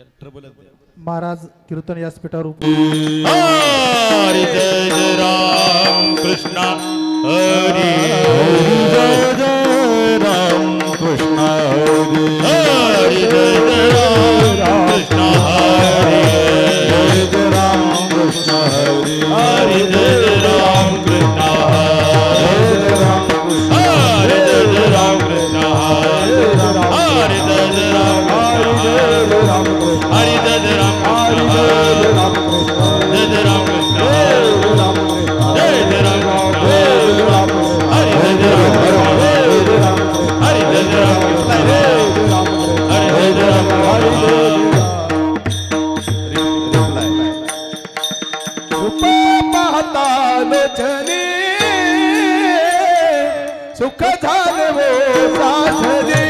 महाराज कीर्तन व्यासपीठावर हरी जय जय राम कृष्ण हरी जय जय राम कृष्ण हरी जय जय राम कृष्ण हरी जय जय राम कृष्ण हरी हरी जय जय राम कृष्ण हरी जय जय राम कृष्ण हरी जय जय राम हरि जय जय राम हरि जय जय राम कृष्ण जय जय राम हरि जय जय राम हरि जय जय राम कृष्ण हरि जय जय राम रूप पाहता लोचनी सुख झाले वो सासरी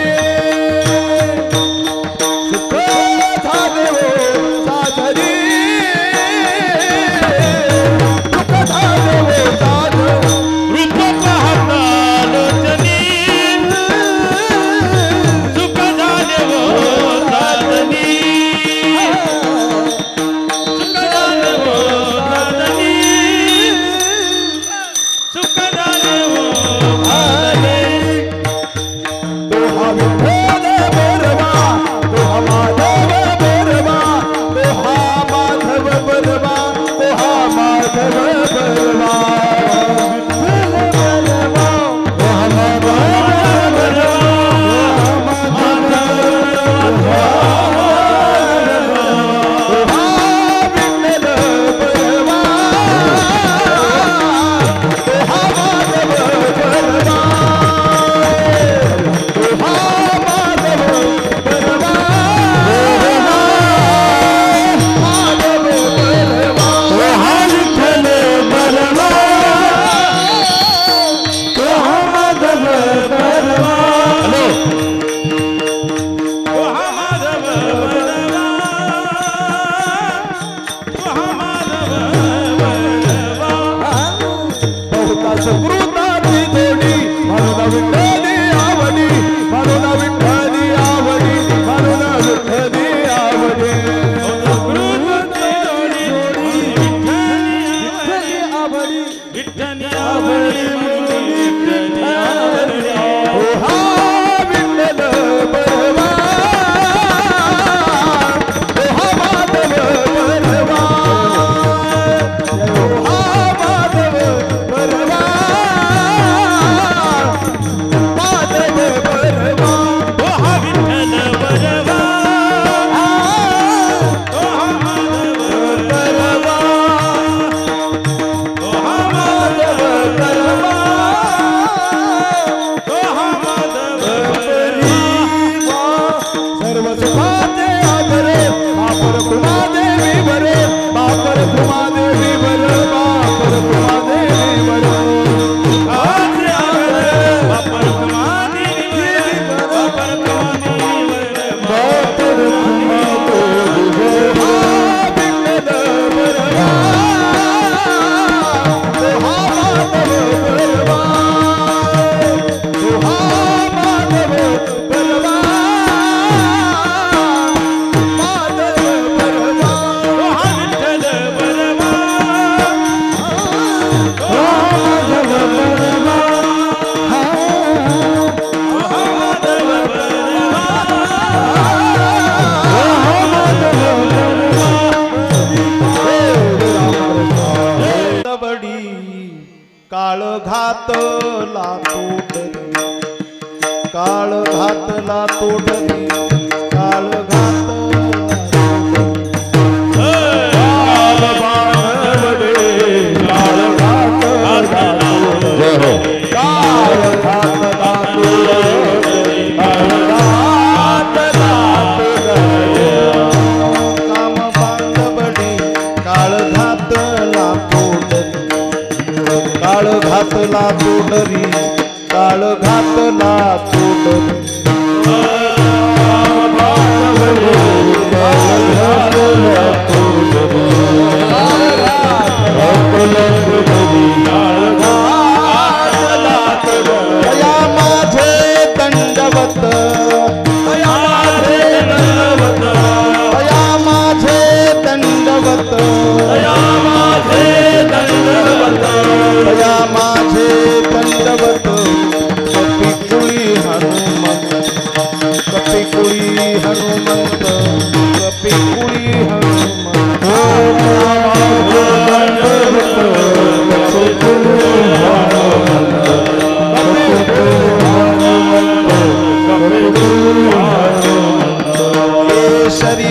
दंडवत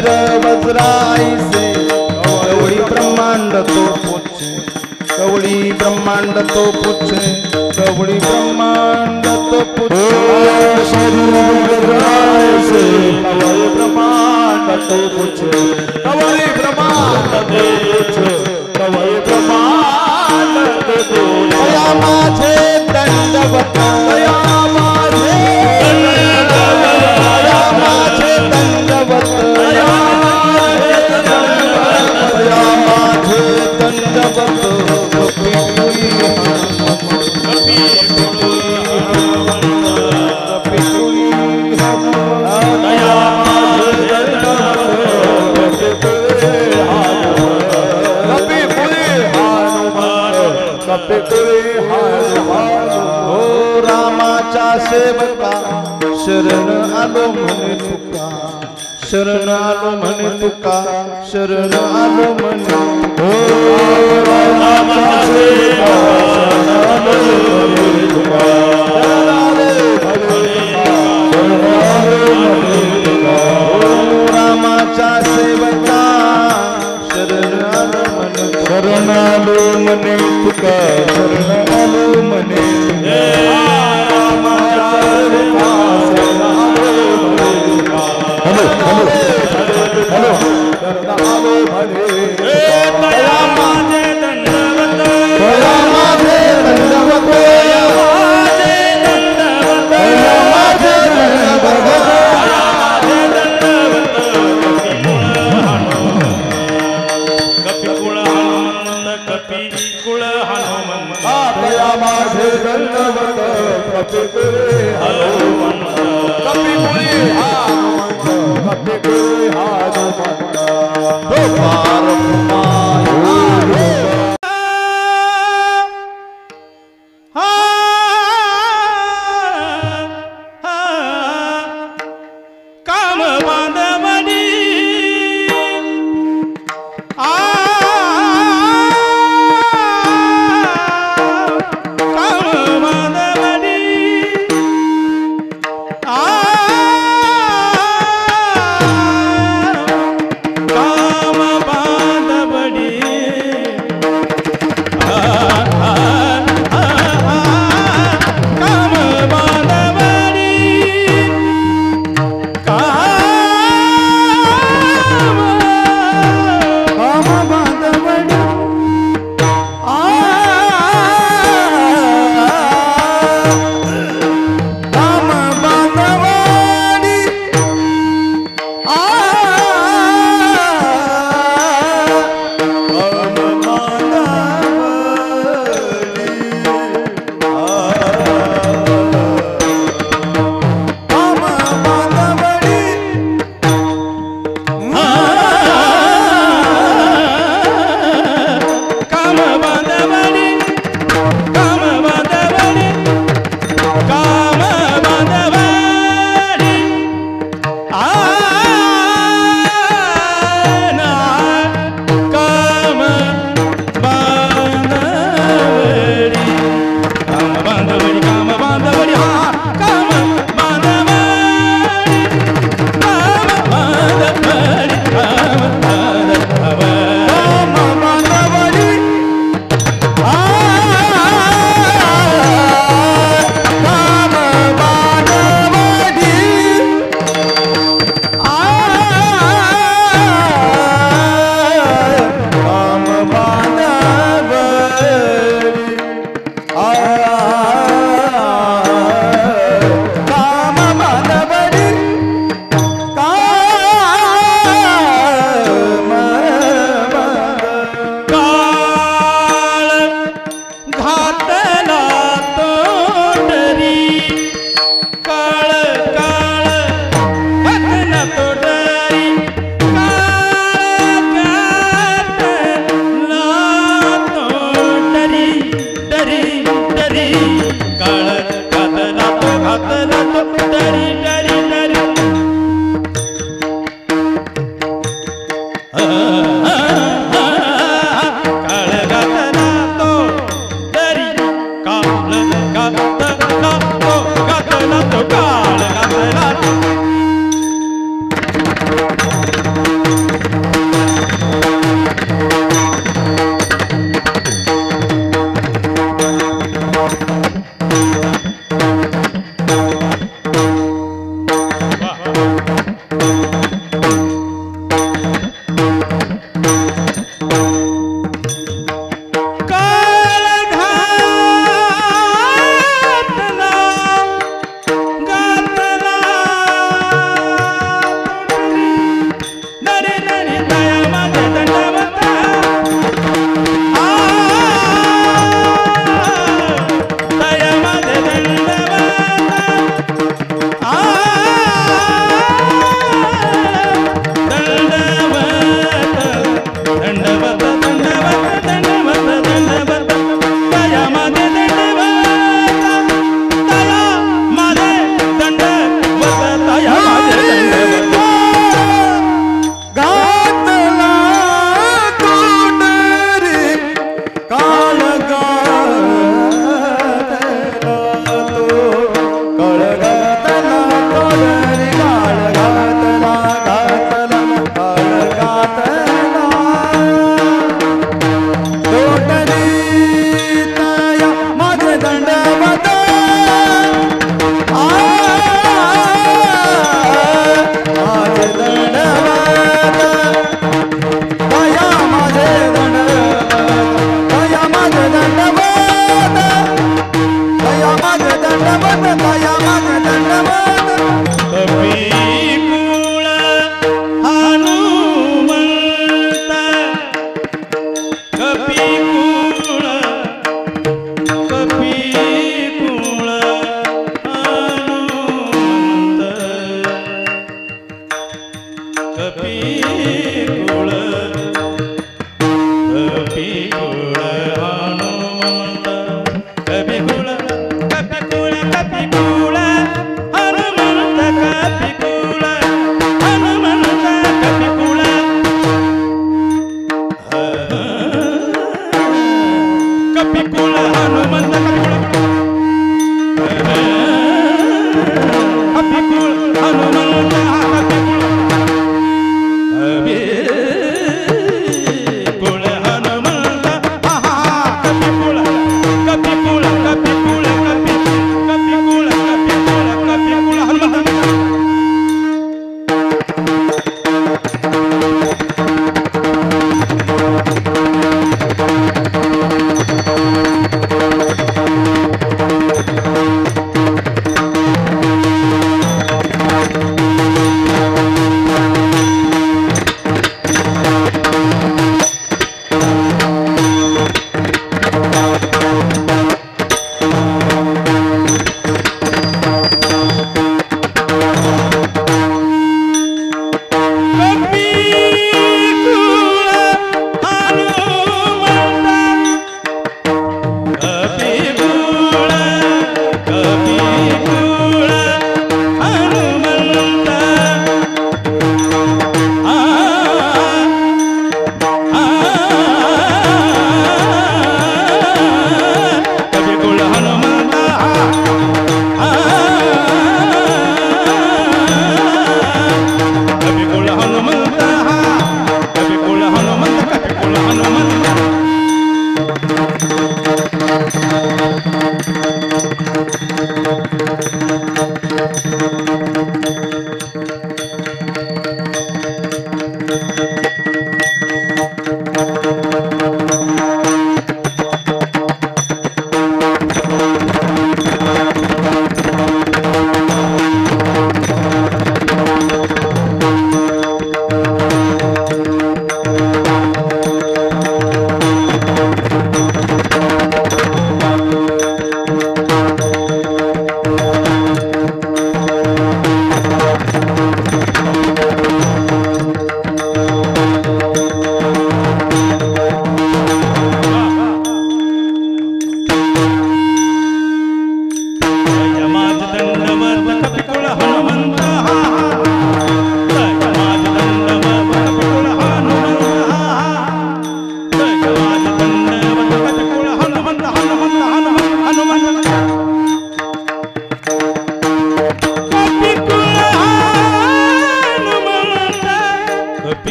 वीर वज्राईसे कवळी ब्रह्मांड तो पुच्छे कवळी ब्रह्मांड तो पुच्छे कवळी ब्रह्मांड तो पुच्छे वज्राईसे कवळी ब्रह्मांड तो पुच्छे कवळी ब्रह्मांड तो पुच्छे कवळी ब्रह्मांड तो पुच्छे दया माझे दंडवत दया माझे दंडवत दया माझे दंडवत हो रामाचा सेवका शरण आलो म्हणे तुका शरण आलो म्हणे तुका शरण आलो म्हणे हो रामाचा सेवका शरण आलो म्हणे तुका रामाचा सेवका शरण आलो म्हणे शरण आलो म्हणे तुका शरण आलो म्हणे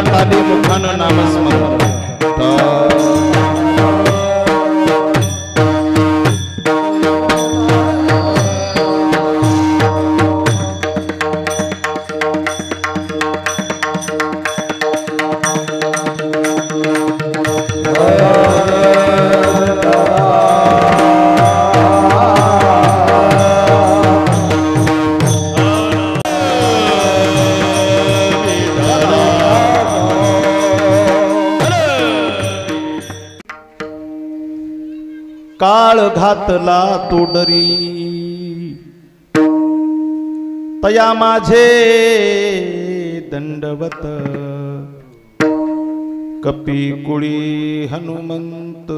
ताली मुखानं नामस्मरण काळ घातला तोडरी तया माझे दंडवत कपी कुळी हनुमंत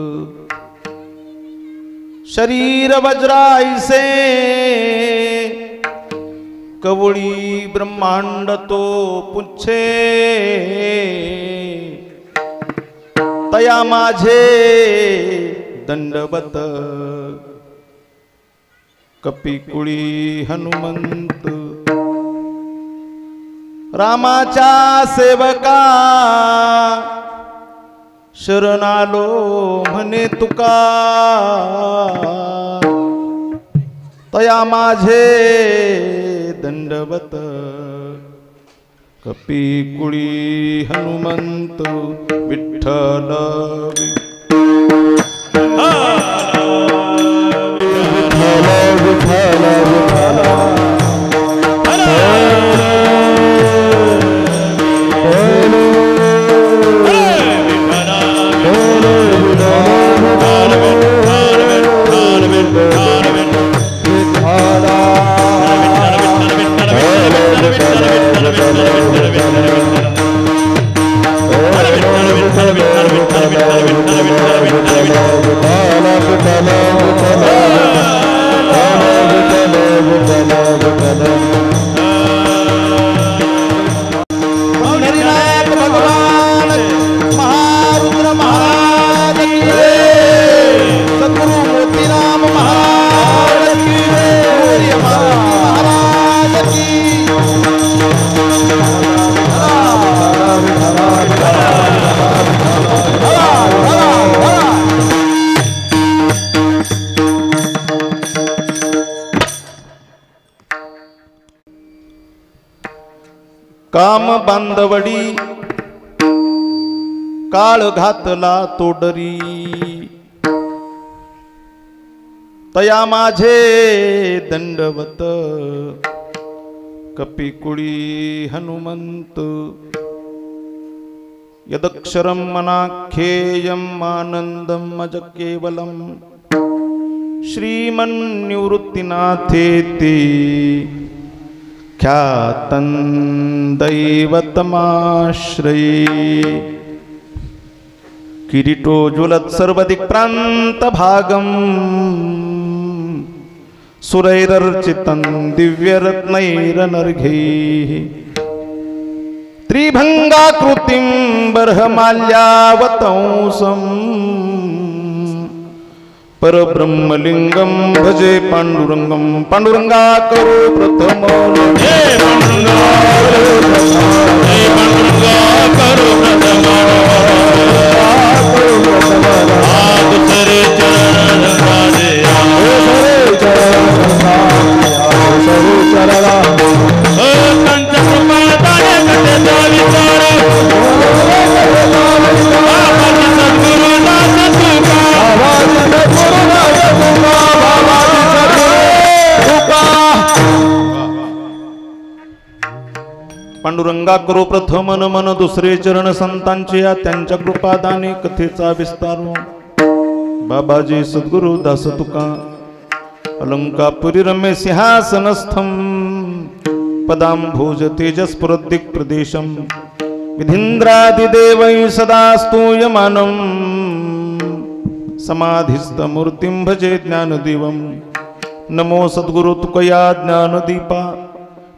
शरीर वज्राईसे कवळी ब्रह्मांड तो पुच्छे तया माझे दंडवत कपिकुळी हनुमंत रामाच्या सेवका शरणालो म्हणे तुका तया माझे दंडवत कपिकुळी हनुमंत विठ्ठल काम बांधवडी काळ घातला तोडरी तया माझे दंडवत कपिकुळी हनुमंत यदक्षरं मनाख्येयम् आनन्दम् अज केवलम् श्रीमन्निवृत्तिनाथेति ख्यातं दैवतमाश्रये किरीटोज्वलत् सर्वदिक्प्रान्तभागम् सुरैरर्चितं दिव्यरत्नैरनर्घैः त्रिभंगाकृतिं बर्हमाल्यावतंसम् परब्रह्मलिंगं भजे पांडुरंगं पांडुरंगाकरो प्रथमो हे पांडुरंगाकरो प्रथमो दुसरे चरण रंगादे पांडुरंगा करो प्रथम मन दुसरे चरण संतांचे या त्यांच्या कृपादाने कथेचा विस्तारो बाबाजी सद्गुरु दास तुका अलंकापुरी रम्य सिंहासनस्थम पदांभोज तेजस्फुरद्दिक् प्रदेशम विधींद्रादिदेवै सदा स्तूयमानं समाधिस्थमूर्तिं भजे ज्ञानदेवं नमो सद्गुरु तुकया ज्ञानदीपा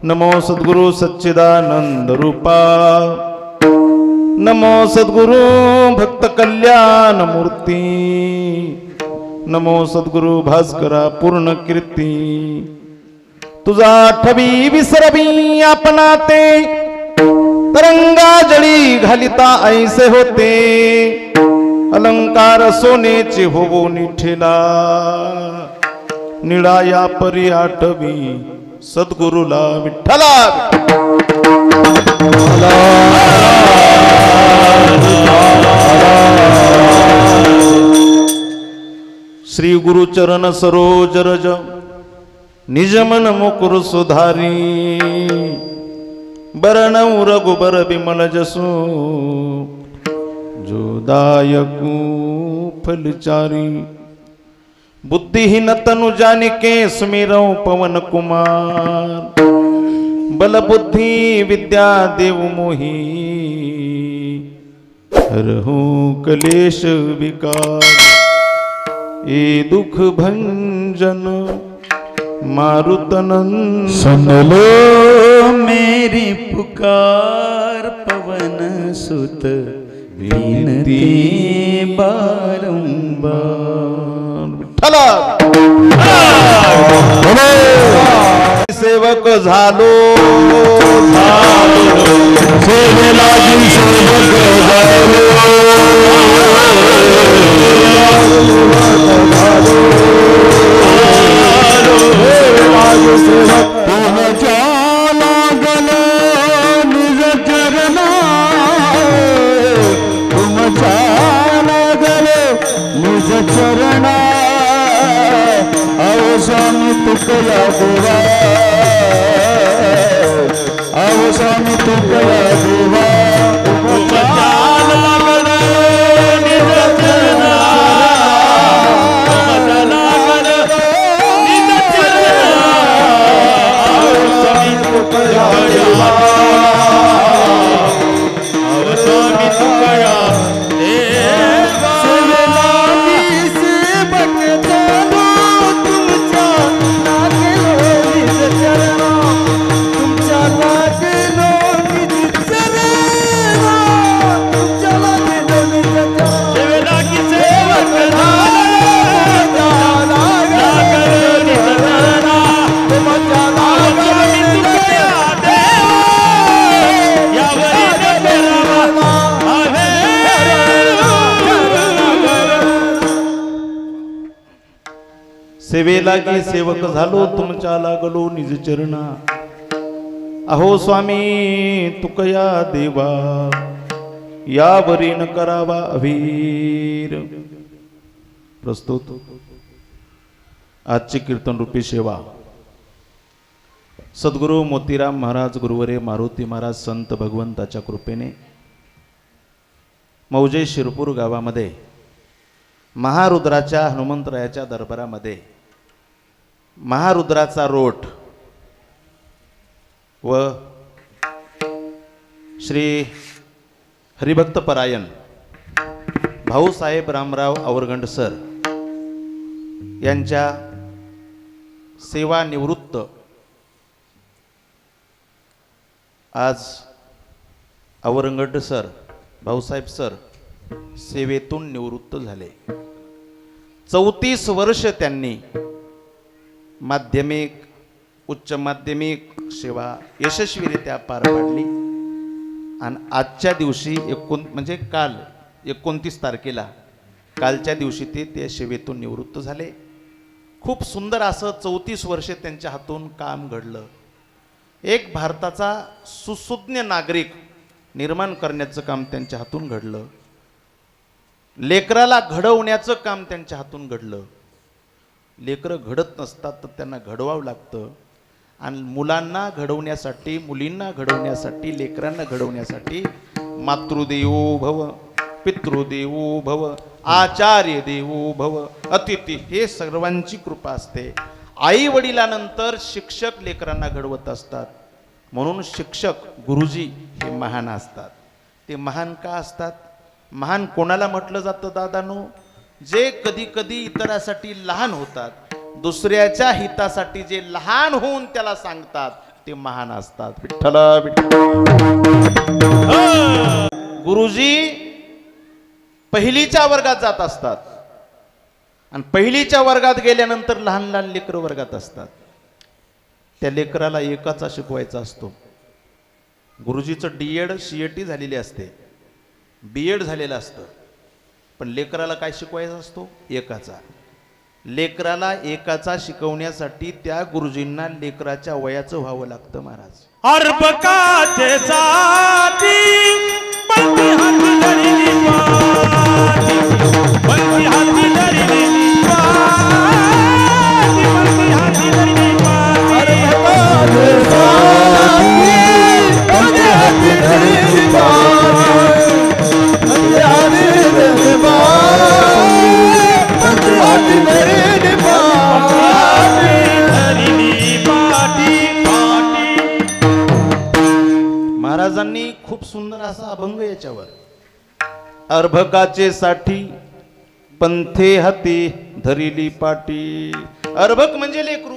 नमो सद्गुरु सच्चिदानंद रूपा नमो सद्गुरु भक्त कल्याण मूर्ती नमो सद्गुरु भास्करा पूर्ण कीर्ती तुझा ठवी विसरवी आपणा ते तरंगा जळी घालिता ऐसे होते अलंकार सोनेचे होवो निठेला निळाया परी आठवी सद्गुरुला विठ्ठला श्री गुरु चरण सरोज रज निज मन मुकुर सुधारी बरनऊ रघुबर बिमल जसु जो दायकु फलचारी बुद्धिहीन तनु जानिके सुमिरौ पवन कुमार बल बुद्धि विद्या देव मोहि हरहु कलेश विकार ए दुख भंजन मारुतनंदन सुन लो मेरी पुकार पवन सुत विनती बारंबार ठला सेवक झालो सेवेला सेवक झालो तुम जाला गलो निज चरणा तुम जाला गलो निज चरणा अवसानी तुकया देवा अवसानी तुकया देवा तुम जाला गलो निज चरणा सेवेलागी सेवक झालो तुमच्या लागलो निज चरणा अहो स्वामी तुकया देवा यावरी न करावा अवीर। प्रस्तुत आजची कीर्तन रूपी सेवा सद्गुरु मोतीराम महाराज गुरुवरे मारुती महाराज संत भगवंताच्या कृपेने मौजे शिरपूर गावामध्ये महारुद्राच्या हनुमंतरायाच्या दरबारामध्ये महारुद्राचा रोठ व श्री हरिभक्त परायण भाऊसाहेब रामराव आवरगंड सर यांच्या सेवानिवृत्त आज आवरगंड सर भाऊसाहेब सर सेवेतून निवृत्त झाले। 34 वर्ष त्यांनी माध्यमिक उच्च माध्यमिक सेवा यशस्वीरित्या पार पाडली आणि आजच्या दिवशी म्हणजे काल 29 तारखेला कालच्या दिवशी ते सेवेतून निवृत्त झाले। खूप सुंदर असं 34 वर्षे त्यांच्या हातून काम घडलं। एक भारताचा सुसज्ञ नागरिक निर्माण करण्याचं काम त्यांच्या हातून घडलं। लेकराला घडवण्याचं काम त्यांच्या हातून घडलं। लेकरं घडत नसतात तर त्यांना घडवावं लागतं आणि मुलांना घडवण्यासाठी मुलींना घडवण्यासाठी लेकरांना घडवण्यासाठी मातृदेवो भव पितृदेवो भव आचार्य देवो भव अतिथी हे सर्वांची कृपा असते। आई वडिलांनंतर शिक्षक लेकरांना घडवत असतात म्हणून शिक्षक गुरुजी हे महान असतात। ते महान का असतात? महान कोणाला म्हटलं जातं दादानो? जे कधी कधी इतरासाठी लहान होतात दुसऱ्याच्या हितासाठी जे लहान होऊन त्याला सांगतात ते महान असतात। विठ्ठल गुरुजी पहिलीच्या वर्गात जात असतात आणि पहिलीच्या वर्गात गेल्यानंतर लहान लहान लेकरं वर्गात असतात। त्या लेकराला एकाचा शिकवायचा असतो। गुरुजीचं डीएड सीएटी झालेली असते, बीएड झालेलं असतं, पण लेकराला काय शिकवायचा असतो? एकाचा। लेकराला एकाचा शिकवण्यासाठी त्या गुरुजींना लेकराच्या वयाचं व्हावं लागतं महाराज। अर्भकाचे जाती बंदी हाती धरली पाटी, बंदी हाती धरली पाटी, बंदी हाती धरली पाटी, अर्भकाचे जाती बंदी हाती धरली पाटी, बंदी हाती धरली पाटी, बंदी हाती धरली महाराजांनी खूप सुंदर असा अभंग याच्यावर, अर्भकाचे साठी पंथे हाती धरिली पाटी। अर्भक म्हणजे लेकरू,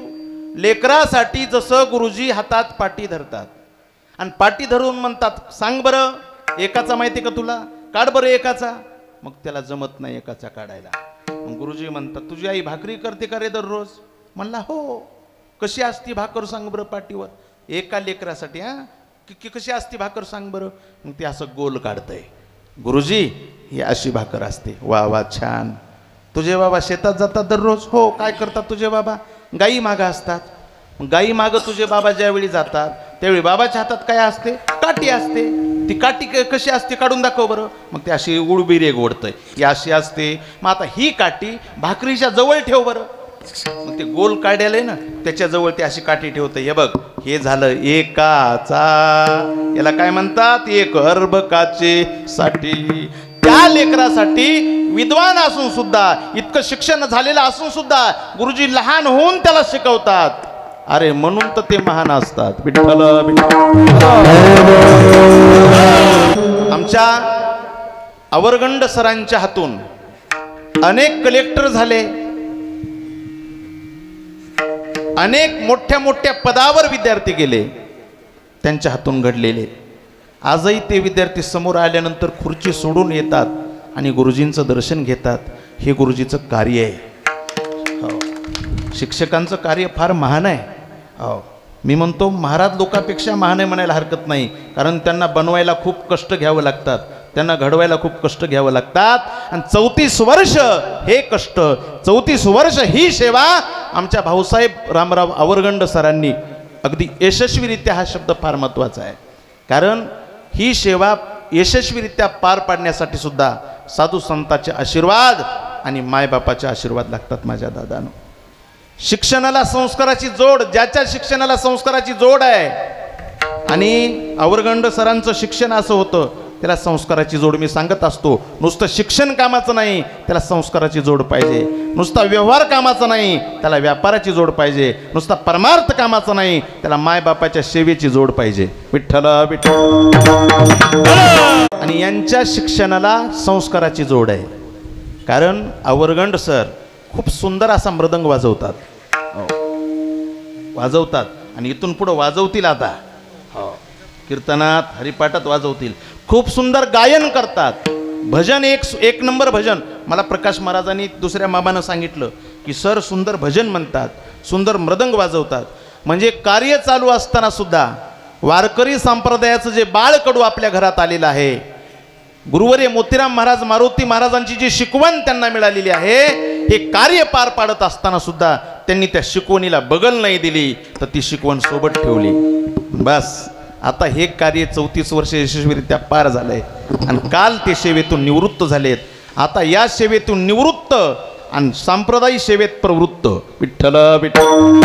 लेकरासाठी जसं गुरुजी हातात पाटी धरतात आणि पाटी धरून म्हणतात सांग बरं एकाचा माहिती का तुला, काढ बरं एकाचा। मग त्याला जमत नाही एकाचा काढायला। मग गुरुजी म्हणतात तुझी आई भाकरी करते का रे दररोज? म्हणला हो। कशी असती भाकर सांग बरं पाटीवर? एका लेकरासाठी। हा कशी असती भाकर सांग बरं? मग ते असं गोल काढतंय। गुरुजी ही अशी भाकर असते। वा वा छान। तुझे बाबा शेतात जातात दररोज? हो। काय करतात तुझे बाबा? गाई मागं असतात। गाई मागं तुझे बाबा ज्यावेळी जातात त्यावेळी बाबाच्या हातात काय असते? काठी असते। ती काठी कशी असते काढून दाखव बरं। मग ती अशी उडबिरे ओढतंय, ही अशी असते। मग आता ही काठी भाकरीच्या जवळ ठेव बरं। मग ते गोल काढायला ना त्याच्या जवळ ती अशी काठी ठेवतं। हे बघ हे झालं एकाचा, याला काय म्हणतात? एक अर्भकाचे साठी। त्या लेकरासाठी विद्वान असून सुद्धा इतकं शिक्षण झालेलं असून सुद्धा गुरुजी लहान होऊन त्याला शिकवतात। अरे म्हणून तर ते महान असतात। विठ्ठल आमच्या आवरगंड सरांच्या हातून अनेक कलेक्टर झाले, अनेक मोठ्या मोठ्या पदावर विद्यार्थी गेले त्यांच्या हातून घडलेले। आजही ते विद्यार्थी समोर आल्यानंतर खुर्ची सोडून येतात आणि गुरुजींचं दर्शन घेतात। हे गुरुजीचं कार्य आहे। हो, शिक्षकांचं कार्य फार महान आहे। हो, मी म्हणतो महाराज लोकांपेक्षा महान आहे म्हणायला हरकत नाही, कारण त्यांना बनवायला खूप कष्ट घ्यावं लागतात, त्यांना घडवायला खूप कष्ट घ्यावं लागतात। आणि 34 वर्ष हे कष्ट, 34 वर्ष ही सेवा आमच्या भाऊसाहेब रामराव आवरगंड सरांनी अगदी यशस्वीरित्या हा शब्द फार महत्त्वाचा आहे, कारण ही सेवा यशस्वीरित्या पार पाडण्यासाठी सुद्धा साधू संतांचे आशीर्वाद आणि मायबापाचे आशीर्वाद लागतात माझ्या दादानो. शिक्षणाला संस्काराची जोड, ज्याच्या शिक्षणाला संस्काराची जोड आहे, आणि अवरगंड सरांचं शिक्षण असं होतं, त्याला संस्काराची जोड मी सांगत असतो. नुसतं शिक्षण कामाचं नाही, त्याला संस्काराची जोड पाहिजे. नुसता व्यवहार कामाचा नाही, त्याला व्यापाराची जोड पाहिजे. नुसता परमार्थ कामाचा नाही, त्याला मायबापाच्या सेवेची जोड पाहिजे. विठ्ठल विठ्ठल. आणि यांच्या शिक्षणाला संस्काराची जोड आहे, कारण अवरगंड सर खूप सुंदर असा मृदंग वाजवतात आणि इथून पुढे वाजवतील. आता कीर्तनात हरिपाठात वाजवतील. खूप सुंदर गायन करतात. भजन एक नंबर भजन. मला प्रकाश महाराजांनी दुसऱ्या मामानं सांगितलं की सर सुंदर भजन म्हणतात, सुंदर मृदंग वाजवतात. म्हणजे कार्य चालू असताना सुद्धा वारकरी संप्रदायाचं जे बाळकडू आपल्या घरात आलेलं आहे, गुरुवर्य मोतीराम महाराज मारुती महाराजांची जी शिकवण त्यांना मिळालेली आहे, हे कार्य पार पाडत असताना सुद्धा त्यांनी त्या शिकवणीला बगल नाही दिली, तर ती शिकवण सोबत ठेवली. बस आता हे कार्य 34 वर्ष यशस्वीरित्या पार झालंय आणि काल ते सेवेतून निवृत्त झालेत. आता या सेवेतून निवृत्त आणि सांप्रदायिक सेवेत प्रवृत्त. विठ्ठल विठ्ठल.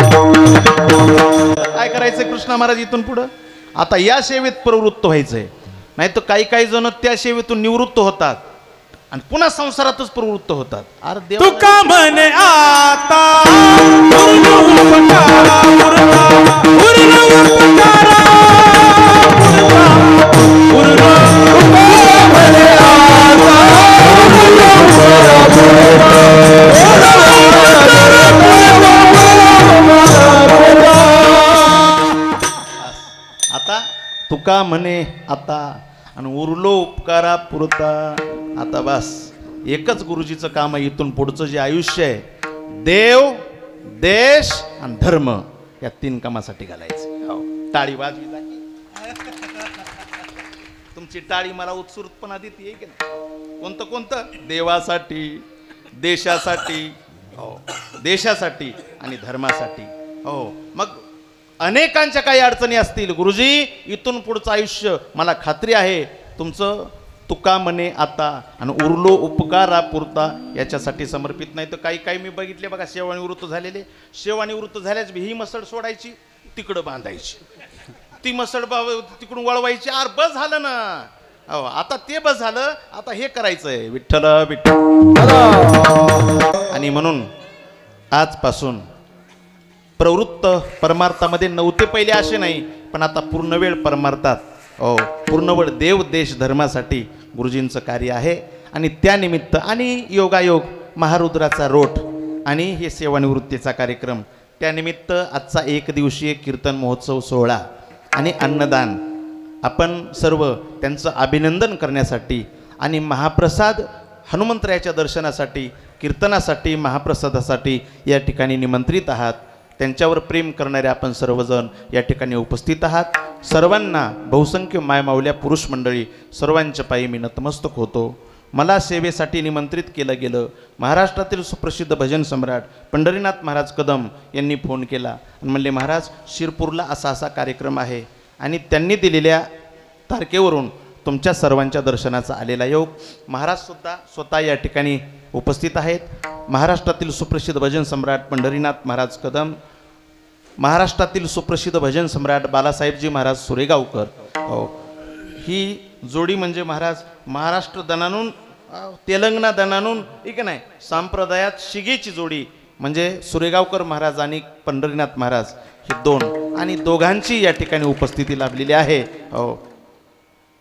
काय करायचंय कृष्णा महाराज इथून पुढं? आता या सेवेत प्रवृत्त व्हायचंय. नाही तर काही जण त्या सेवेतून निवृत्त होतात आणि पुन्हा संसारातच प्रवृत्त होतात. अरे देव तुका म्हणे आता आता तुका म्हणे आता आणि उरलो उपकारा पुरता. आता बस एकच गुरुजीचं काम आहे. इथून पुढचं जे आयुष्य आहे, देव, देश आणि धर्म या 3 कामासाठी घालायचं. टाळी वाजवी जागी. तुमची टाळी मला उत्सुकपणा देते की नाही? कोणतं देवासाठी, देशासाठी, देशासाठी आणि धर्मासाठी. हो, मग अनेकांच्या काही अडचणी असतील. गुरुजी इथून पुढचं आयुष्य मला खात्री आहे तुमचं तुका म्हणे आता आणि उरलो उपकारा पुरता याच्यासाठी समर्पित. नाही तर काही मी बघितले बघा, सेवानिवृत्त झालेले, सेवानिवृत्त झाल्याच ही मसड सोडायची, तिकडं बांधायची, ती मसड तिकडून वळवायची. आर बस झालं ना. हो, आता ते बस झालं, आता हे करायचंय. विठ्ठल विठ्ठल. आणि म्हणून आजपासून प्रवृत्त परमार्थामध्ये नव्हते पहिले असे नाही, पण आता पूर्ण वेळ परमार्थात, पूर्ण वेळ देव, देश, धर्मासाठी गुरुजींचं कार्य आहे. आणि त्यानिमित्त आणि योगायोग महारुद्राचा रोठ आणि हे सेवानिवृत्तीचा कार्यक्रम, त्यानिमित्त आजचा 1 दिवसीय कीर्तन महोत्सव सोहळा आणि अन्नदान, आपण सर्व त्यांचं अभिनंदन करण्यासाठी आणि महाप्रसाद हनुमंतरायाच्या दर्शनासाठी, कीर्तनासाठी, महाप्रसादासाठी या ठिकाणी निमंत्रित आहात. त्यांच्यावर प्रेम करणारे आपण सर्वजण या ठिकाणी उपस्थित आहात. सर्वांना बहुसंख्य मायमावल्या पुरुष मंडळी सर्वांच्या पायी मी नतमस्तक होतो. मला सेवेसाठी निमंत्रित केलं गेलं. महाराष्ट्रातील सुप्रसिद्ध भजन सम्राट पंढरीनाथ महाराज कदम यांनी फोन केला आणि म्हणले महाराज शिरपूरला असा कार्यक्रम आहे आणि त्यांनी दिलेल्या तारखेवरून तुमच्या सर्वांच्या दर्शनाचा आलेला योग. महाराजसुद्धा स्वतः या ठिकाणी उपस्थित आहेत. महाराष्ट्रातील सुप्रसिद्ध भजन सम्राट पंढरीनाथ महाराज कदम, महाराष्ट्रातील सुप्रसिद्ध भजन सम्राट बालासाहेबजी महाराज सुरेगावकर, ही जोडी म्हणजे महाराज महाराष्ट्र दनानून तेलंगणा दनानून ठीक नाही संप्रदायात शिगेची जोडी म्हणजे सुरेगावकर महाराज आणि पंढरीनाथ महाराज हे 2 आणि दोघांची या ठिकाणी उपस्थिती लाभलेली आहे.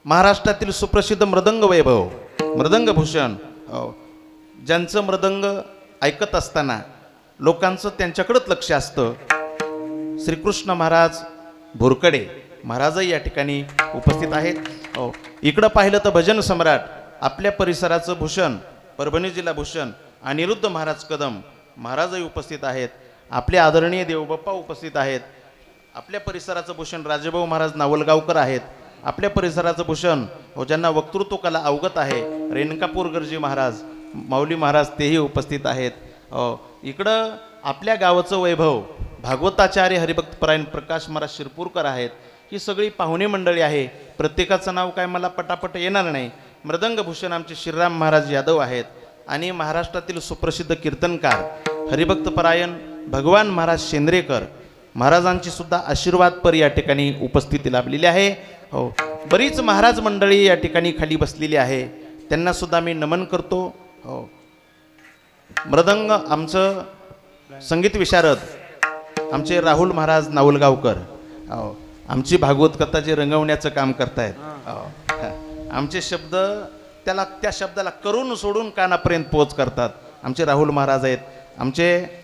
महाराष्ट्रातील सुप्रसिद्ध मृदंग वैभव, मृदंगभूषण, ज्यांचं मृदंग ऐकत असताना लोकांचं त्यांच्याकडेच लक्ष असतं, श्रीकृष्ण महाराज भोरकडे महाराजही या ठिकाणी उपस्थित आहेत. इकडं पाहिलं तर भजन सम्राट आपल्या परिसराचं भूषण, परभणी जिल्हा भूषण अनिरुद्ध महाराज कदम महाराजही उपस्थित आहेत. आपले आदरणीय देवबाप्पा उपस्थित आहेत. आपल्या परिसराचं भूषण राजेभाऊ महाराज नावलगावकर आहेत. आपल्या परिसराचं भूषण ज्यांना वक्तृत्व कला अवगत आहे रेणकापूर गरजी महाराज माऊली महाराज तेही उपस्थित आहेत. इकडं आपल्या गावाचं वैभव भागवताचार्य हरिभक्त परायण प्रकाश महाराज शिरपूरकर आहेत. ही सगळी पाहुणे मंडळी आहे. प्रत्येकाचं नाव काय मला पटापट येणार नाही. मृदंगभूषण आमचे श्रीराम महाराज यादव आहेत आणि महाराष्ट्रातील सुप्रसिद्ध कीर्तनकार हरिभक्त परायण भगवान महाराज शेंद्रेकर महाराजांची सुद्धा आशीर्वादपर या ठिकाणी उपस्थिती लाभलेली आहे. हो, बरीच महाराज मंडळी या ठिकाणी खाली बसलेली आहे. त्यांना सुद्धा मी नमन करतो. हो, मृदंग आमचं संगीत विशारद आमचे राहुल महाराज नावलगावकर. हो, आमची भागवत कथा जे रंगवण्याचं काम करतायत. हो, आमचे शब्द त्या शब्दाला करून सोडून कानापर्यंत पोच करतात. आमचे राहुल महाराज आहेत. आमचे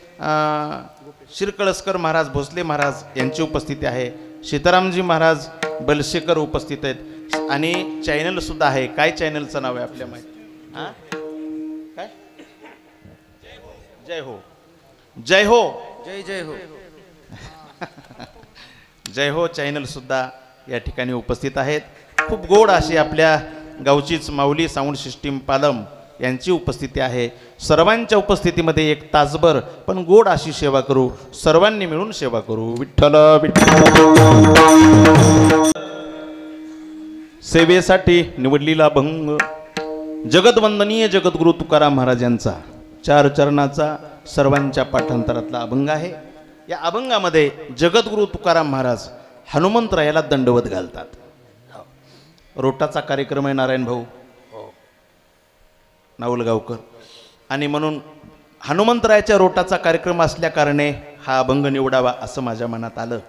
शिरकळसकर महाराज भोसले महाराज यांची उपस्थिती आहे. सीतारामजी महाराज बलशेकर उपस्थित आहेत आणि चॅनल सुद्धा आहे. काय चॅनलचं नाव आहे आपल्या माहिती? हां, काय? जय हो, जय हो, जय जय हो. जय हो चॅनल सुद्धा या ठिकाणी उपस्थित आहेत. खूप गोड अशी आपल्या गावचीच माऊली साऊंड सिस्टीम पालम यांची उपस्थिती आहे. सर्वांच्या उपस्थितीमध्ये एक तासभर पण गोड अशी सेवा करू. सर्वांनी मिळून सेवा करू. विठ्ठल विठ्ठल. सेवेसाठी निवडलेला अभंग जगदवंदनीय जगद्गुरु तुकाराम महाराजांचा 4 चरणाचा सर्वांच्या पाठांतरातला अभंग आहे. या अभंगामध्ये जगद्गुरु तुकाराम महाराज हनुमंतरायाला दंडवत घालतात. रोटाचा कार्यक्रम आहे नारायण भाऊ नावलगावकर आणि म्हणून हनुमंतरायाच्या रोटाचा कार्यक्रम असल्या कारणे हा अभंग निवडावा असं माझ्या मनात आलं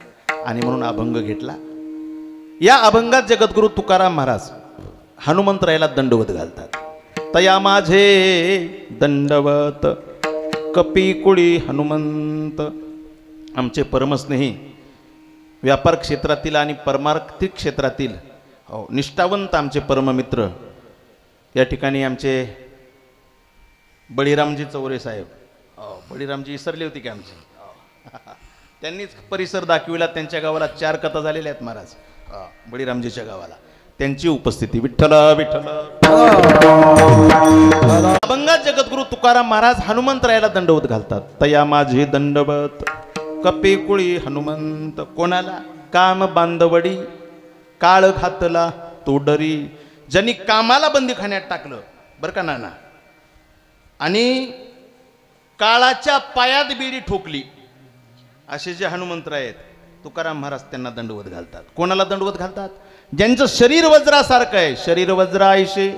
आणि म्हणून अभंग घेतला. या अभंगात जगद्गुरु तुकाराम महाराज हनुमंतरायाला दंडवत घालतात. तया माझे दंडवत कपिकुळी हनुमंत. आमचे परमस्नेही व्यापार क्षेत्रातील आणि परमार्थिक क्षेत्रातील निष्ठावंत आमचे परममित्र या ठिकाणी आमचे बळीरामजी चौरे साहेब. बळीरामजी विसरली होती की आमची? त्यांनीच परिसर दाखविला. त्यांच्या गावाला 4 कथा झालेल्या आहेत महाराज. बळीरामजीच्या गावाला त्यांची उपस्थिती. विठ्ठल विठ्ठल. अभंगात जगद्गुरु तुकाराम महाराज हनुमंतरायाला दंडवत घालतात. तया माझे दंडवत कपिकुळी हनुमंत. कोणाला? काम बांधवडी काळ घातला तो डरी. ज्यांनी कामाला बंदीखान्यात टाकलं बरं का नाना आणि काळाच्या पायात बिडी ठोकली असे जे हनुमंतराय आहेत तुकाराम महाराज त्यांना दंडवत घालतात. कोणाला दंडवत घालतात? ज्यांचं शरीर वज्रासारखं आहे. शरीर वज्रायशे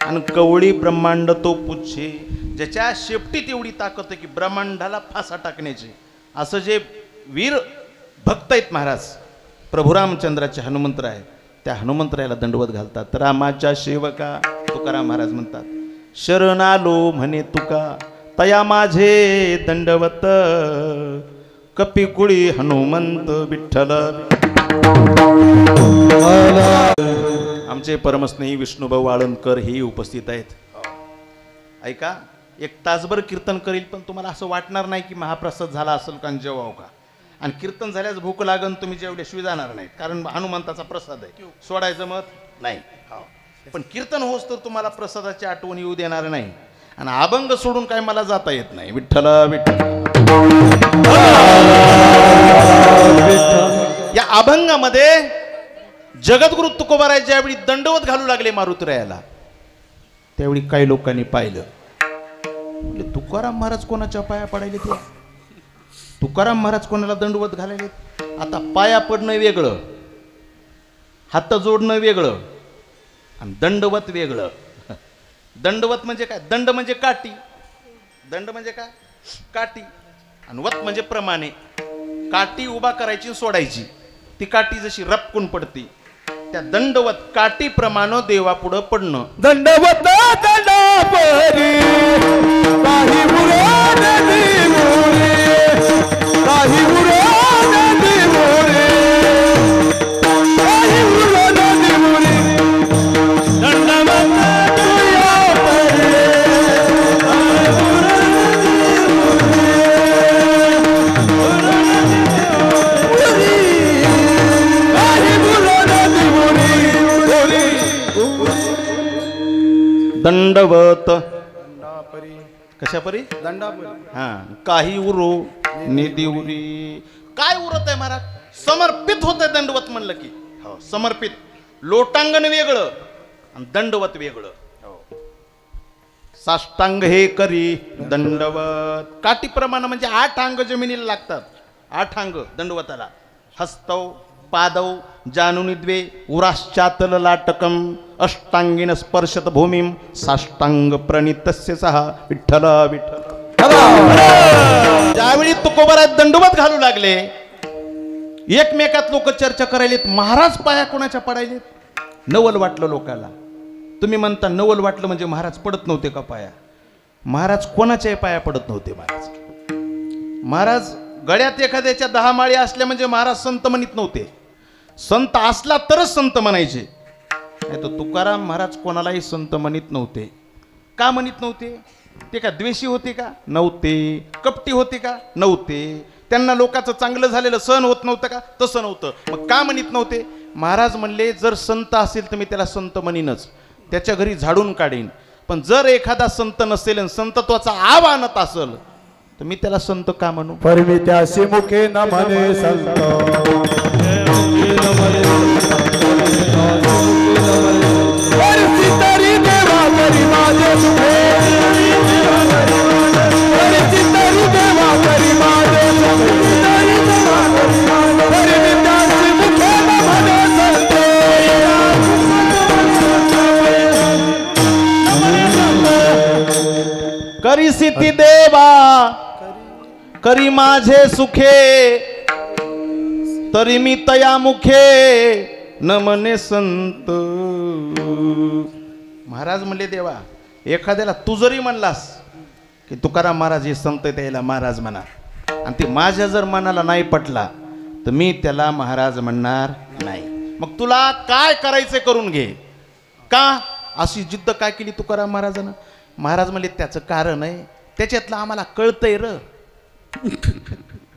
आणि कवळी ब्रह्मांड तो पुच्छे. ज्याच्या शेपटीत एवढी ताकद आहे की ब्रह्मांडाला फासा टाकण्याची. असं जे वीर भक्त आहेत महाराज प्रभू रामचंद्राचे हनुमंतराय त्या हनुमंतरायाला दंडवत घालतात. रामाच्या सेवका तुकाराम महाराज म्हणतात शरण आलो म्हणे तुका तया माझे दंडवत कपिकुळी हनुमंत. विठ्ठल. आमचे परमस्नेही विष्णुभाऊ आळंदकर हे उपस्थित आहेत. ऐका, 1 तासभर कीर्तन करील पण तुम्हाला असं वाटणार नाही की महाप्रसाद झाला असेल का जेवाव का. आणि कीर्तन झाल्यास भूक लागन तुम्ही जेवल्याशिवाय जाणार नाहीत कारण हनुमंताचा प्रसाद आहे. सोडायचं मत नाही. पण कीर्तन होस तर तुम्हाला प्रसादाची आठवण येऊ देणार नाही. आणि अभंग सोडून काय मला जाता येत नाही. विठ्ठल विठ्ठल. या अभंगामध्ये जगद्गुरु तुकोबाराय ज्यावेळी दंडवत घालू लागले मारुतीरायाला त्यावेळी काही लोकांनी पाहिलं तुकाराम महाराज कोणाच्या पाया पडायले ते. तुकाराम महाराज कोणाला दंडवत घालायले. आता पाया पडणं वेगळं हात जोडणं वेगळं आणि दंडवत वेगळं. दंडवत म्हणजे काय? दंड म्हणजे काठी. दंड म्हणजे काय? काठी. आणि वत म्हणजे प्रमाणे. काठी उभा करायची सोडायची. ती काठी जशी रपकून पडती त्या दंडवत काठी प्रमाणे देवापुढं पडणं. दंडवत दंडापरी काही मुराद दिमुरे काही मुराद दिमुरे काही मुराद दिमुरे दंडवत दंडवत कशा परी? दंडापरी. हा. काही उरो निधी उरी. काय उरत आहे महाराज? समर्पित होते दंडवत म्हणलं की. हो समर्पित. लोटांगण वेगळं आणि दंडवत वेगळं. साष्टांग हे करी दंडवत. काठीप्रमाणे म्हणजे 8 अंग जमिनीला लागतात. 8 अंग दंडवताला. हस्तौ पादौ जानुनिद्वे उराश्चातल लाटकम अष्टांगीन स्पर्शत भूमीम साष्टांग प्रणितस्य सहा विठ्ठल विठ्ठल. ज्यावेळी तुकोबारात दंडवत घालू लागले एकमेकात लोक चर्चा करायलेत. महाराज पाया कोणाच्या पडायलेत? नवल वाटलं लोकाला. तुम्ही म्हणता नवल वाटलं म्हणजे महाराज पडत नव्हते का पाया? महाराज कोणाच्याही पाया पडत नव्हते. महाराज गळ्यात एखाद्याच्या 10 माळी असल्या म्हणजे महाराज संत म्हणत नव्हते. संत असला तरच संत म्हणायचे. नाही तर तुकाराम महाराज कोणालाही संत म्हणत नव्हते. का म्हणत नव्हते? ते का द्वेषी होते का? नव्हते. कपटी होते का? नव्हते. त्यांना लोकांचं चांगलं झालेलं सहन होत नव्हतं का? तसं नव्हतं. मग का म्हणत नव्हते? महाराज म्हणले जर संत असेल तर मी त्याला संत म्हणीनच, त्याच्या घरी झाडून काढीन. पण जर एखादा संत नसेल आणि संतत्वाचा आव आणत असेल तर मी त्याला संत का म्हणू? परमी त्याशी मुखे न म्हणे संत. तरी देवा करी माझे सुखे. तरी देवा करी माझे सुखे. परमी त्याशी मुखे न म्हणे संत. करी सिद्धी देवा करी माझे सुखे तरी मी तया मुखे न म्हणे संत. महाराज म्हणले देवा एखाद्याला तू जरी म्हणलास की तुकाराम महाराज हे संत त्याला महाराज म्हणा आणि ते माझ्या जर मनाला नाही पटला तर मी त्याला महाराज म्हणणार नाही. मग तुला काय करायचं करून घे. का अशी जिद्द काय केली तुकाराम महाराजानं? महाराज म्हणले त्याचं कारण आहे त्याच्यातलं आम्हाला कळतंय र.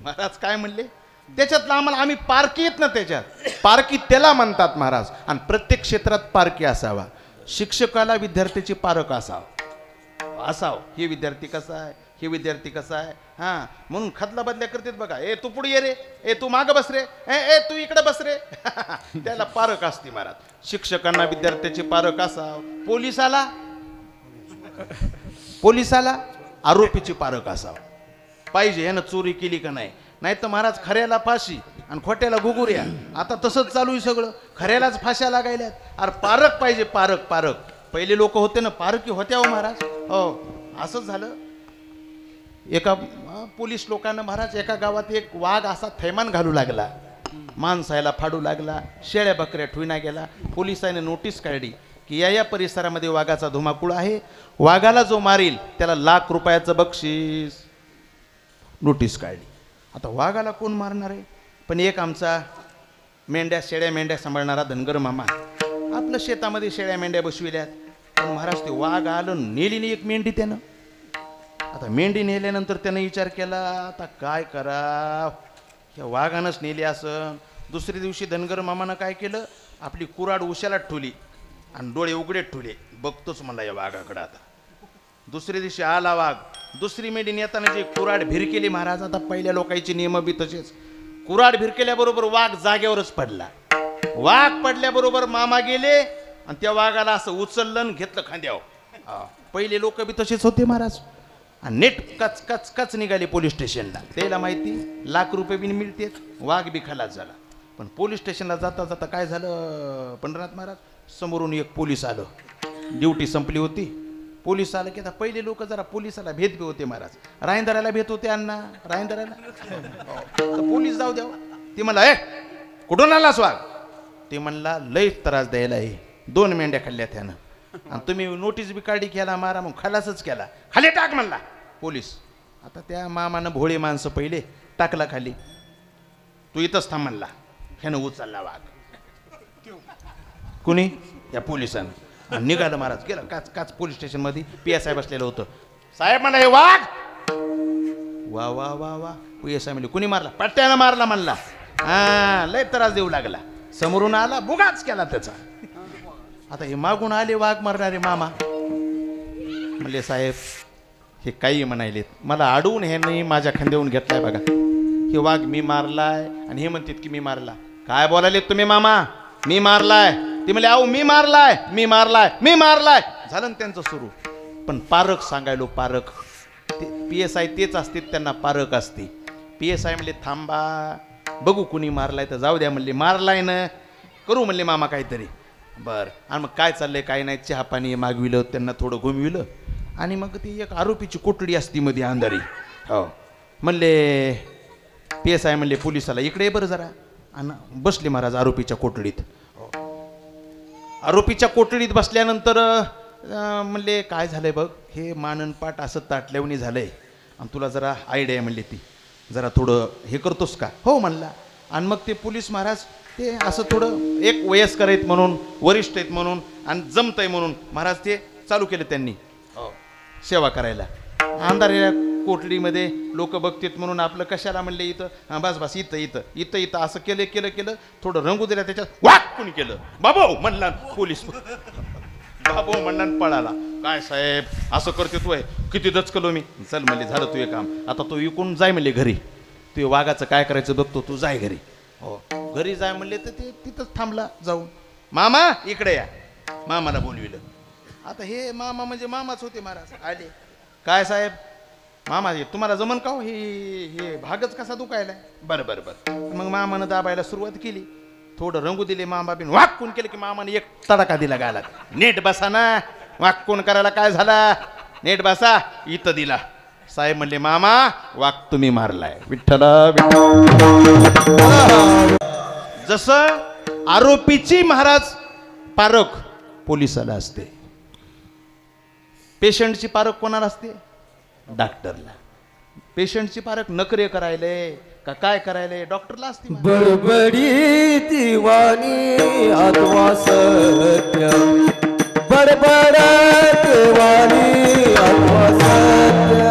महाराज काय म्हणले? त्याच्यातलं आम्हाला आम्ही पारखी येत ना. त्याच्यात पारखी त्याला म्हणतात महाराज. आणि प्रत्येक क्षेत्रात पारखी असावा. शिक्षकाला विद्यार्थ्याची पारख असावं. हे विद्यार्थी कसा आहे, हे विद्यार्थी कसा आहे. हां म्हणून खदला बदल्या करतात बघा. ए तू पुढे ये रे, ए तू मागं बस रे, ए तू इकडे बस रे. त्याला पारख असते महाराज. शिक्षकांना विद्यार्थ्याची पारख असावं. पोलिसाला आरोपीची पारख असावं पाहिजे. यानं चोरी केली का नाही. नाही तर महाराज खऱ्याला फाशी आणि खोट्याला घुगुऱ्या. आता तसंच चालू आहे सगळं. खऱ्यालाच फाश्या लागायल्यात. अरे पारख पाहिजे. पारख. पहिले लोक होते ना पारखी होत्या हो महाराज. हो असंच झालं. एका पोलीस लोकांना महाराज एका गावात एक वाघ असा थैमान घालू लागला. माणसाला फाडू लागला. शेळ्या बकऱ्या ठुईना गेला. पोलिसांनी नोटीस काढली की या परिसरामध्ये वाघाचा धुमाकूळ आहे. वाघाला जो मारील त्याला ₹1,00,000 बक्षीस. नोटीस काढली. आता वाघाला कोण मारणार आहे? पण एक आमचा शेळ्या मेंढ्या सांभाळणारा धनगर मामा आपल्या शेतामध्ये शेळ्या मेंढ्या बसविल्यात. पण महाराज ते वाघ आलं नेली नाही एक मेंढी त्यानं. आता मेंढी नेल्यानंतर त्यानं विचार केला आता काय करा. या वाघानंच नेली असं. दुसऱ्या दिवशी धनगर मामानं काय केलं? आपली कुऱ्हाड उशाला ठेवली आणि डोळे उघडे ठेवले. बघतोच मला या वाघाकडे. आता दुसऱ्या दिवशी आला वाघ. दुसरी मेंढी नेताना जे कुऱ्हाड भिरकेली महाराज. आता पहिल्या लोकांचे नियम बी तसेच. कुऱ्हाड भिरकेल्याबरोबर वाघ जागेवरच पडला. वाघ पडल्याबरोबर मामा गेले आणि त्या वाघाला असं उचललं आणि घेतलं खांद्यावर. पहिले लोक बी तसेच होते महाराज. आणि नेट कच निघाले पोलीस स्टेशनला. त्याला माहिती ₹1,00,000 बी मिळते. वाघ बी खलास झाला. पण पोलीस स्टेशनला जाता जाता काय झालं पंढरनाथ महाराज? समोरून एक पोलीस आलं. ड्युटी संपली होती. पोलीस आलं की आता पहिले लोक जरा पोलिसाला भेट बी होते महाराज. रायंदराला भेट होते अण्णा. रायंदराला तर पोलीस जाऊ द्यावं. ती म्हणला कुठून आलास वाघ? ते म्हणला लय त्रास द्यायला आहे. 2 मेंढ्या खाल्ल्या त्यानं आणि तुम्ही नोटीस बी काढली केला मारा मग खलासच केला. खाली टाक म्हणला पोलीस. आता त्या मामानं भोळे माणसं पहिले टाकला खाली. तू इथंच थांब म्हणला. ह्यानं उचलला वाघ. कुणी? या पोलिसानं. आणि निघालं महाराज. गेलं काच पोलीस स्टेशनमध्ये. PSI बसलेलं होतं. साहेब म्हणला हे वाघ. वा वा वा वा. PSI म्हणले कुणी मारला? पट्ट्यानं मारला म्हणला. हा लय त्रास देऊ लागला. समोरून आला बुगाच केला त्याचा. आता हे मागून आले वाघ मारणारे मामा. म्हणले साहेब हे काही म्हणायलेत, मला अडवून हे नाही माझ्या खांद्यावरून घेतलाय बघा. हे वाघ मी मारलाय आणि हे म्हणतात की मी मारला. काय बोलायलेत तुम्ही मामा? मी मारलाय. ते म्हणले अहो मी मारलाय, मी मारलाय, मी मारलाय. झालं ना त्यांचं सुरू. पण पारख सांगायलो, पारख ते PSI तेच असते, त्यांना पारख असते. PSI म्हणले थांबा बघू कुणी मारलाय तर जाऊ द्या. म्हणले मारलाय ना, करू म्हणले मामा काहीतरी. बरं. आणि मग काय चाललंय काय नाही, चहा पाणी मागविलं, त्यांना थोडं घुमविलं आणि मग ती एक आरोपीची कोठडी असती मध्ये अंधारी. हो म्हणले PSI म्हणले पोलिसाला इकडे ये बरं जरा. आणि बसले महाराज आरोपीच्या कोठडीत. आरोपीच्या कोठडीत बसल्यानंतर म्हणले काय झालंय बघ, हे माननपाट असं ताटल्यावणी झालंय आणि तुला जरा आयडिया म्हणले ती जरा थोडं हे करतोस का? हो म्हणला. आणि मग ते पोलीस महाराज ते असं थोडं एक वयस्कर आहेत म्हणून, वरिष्ठ आहेत म्हणून आणि जमतंय म्हणून महाराज ते चालू केलं त्यांनी सेवा करायला. अंधाऱ्या कोठडीमध्ये लोक बघतात म्हणून आपलं कशाला म्हणले इथं बस बस इथं इथं इथं इथं असं केलं केलं केलं थोडं रंगू दिला त्याच्यात वाक कोणी केलं बाबा म्हणला पोलीस. बाबा म्हणला पळाला. काय साहेब असं करते तू आहे किती दचकलो मी. चल म्हणले झालं तुझे काम, आता तू विकून जाय म्हणले घरी. तू वाघाचं काय करायचं बघतो, तू जाय घरी. हो घरी जाय म्हणले तर ते तिथंच थांबला जाऊन. मामा इकडे या. मामाला बोलविलं. आता हे मामा म्हणजे मामाच होते महाराज. आले. काय साहेब मामा तुम्हाला जमन का हो हे भागच कसा दुखायला? बरं बरं बरं. मग मामानं दाबायला सुरुवात केली. थोडं रंगू दिले. मामाबीन वाकून केलं की मामाने एक तडाखा दिला गाला. नेट बसा ना, वाकून करायला काय झाला, नेट बसा. इथं दिला. साहेब म्हणले मामा वाक तुम्ही मारलाय. विठ्ठला जसं आरोपीची महाराज पारख पोलिसाला असते, पेशंटची पारख कोणाला असते? डॉक्टरला. पेशंटची पारख नखरे करायले का काय करायले डॉक्टरला असते. बडबडी दिवानी आत्मा सत्य, बडबड दिवानी आत्मा सत्य.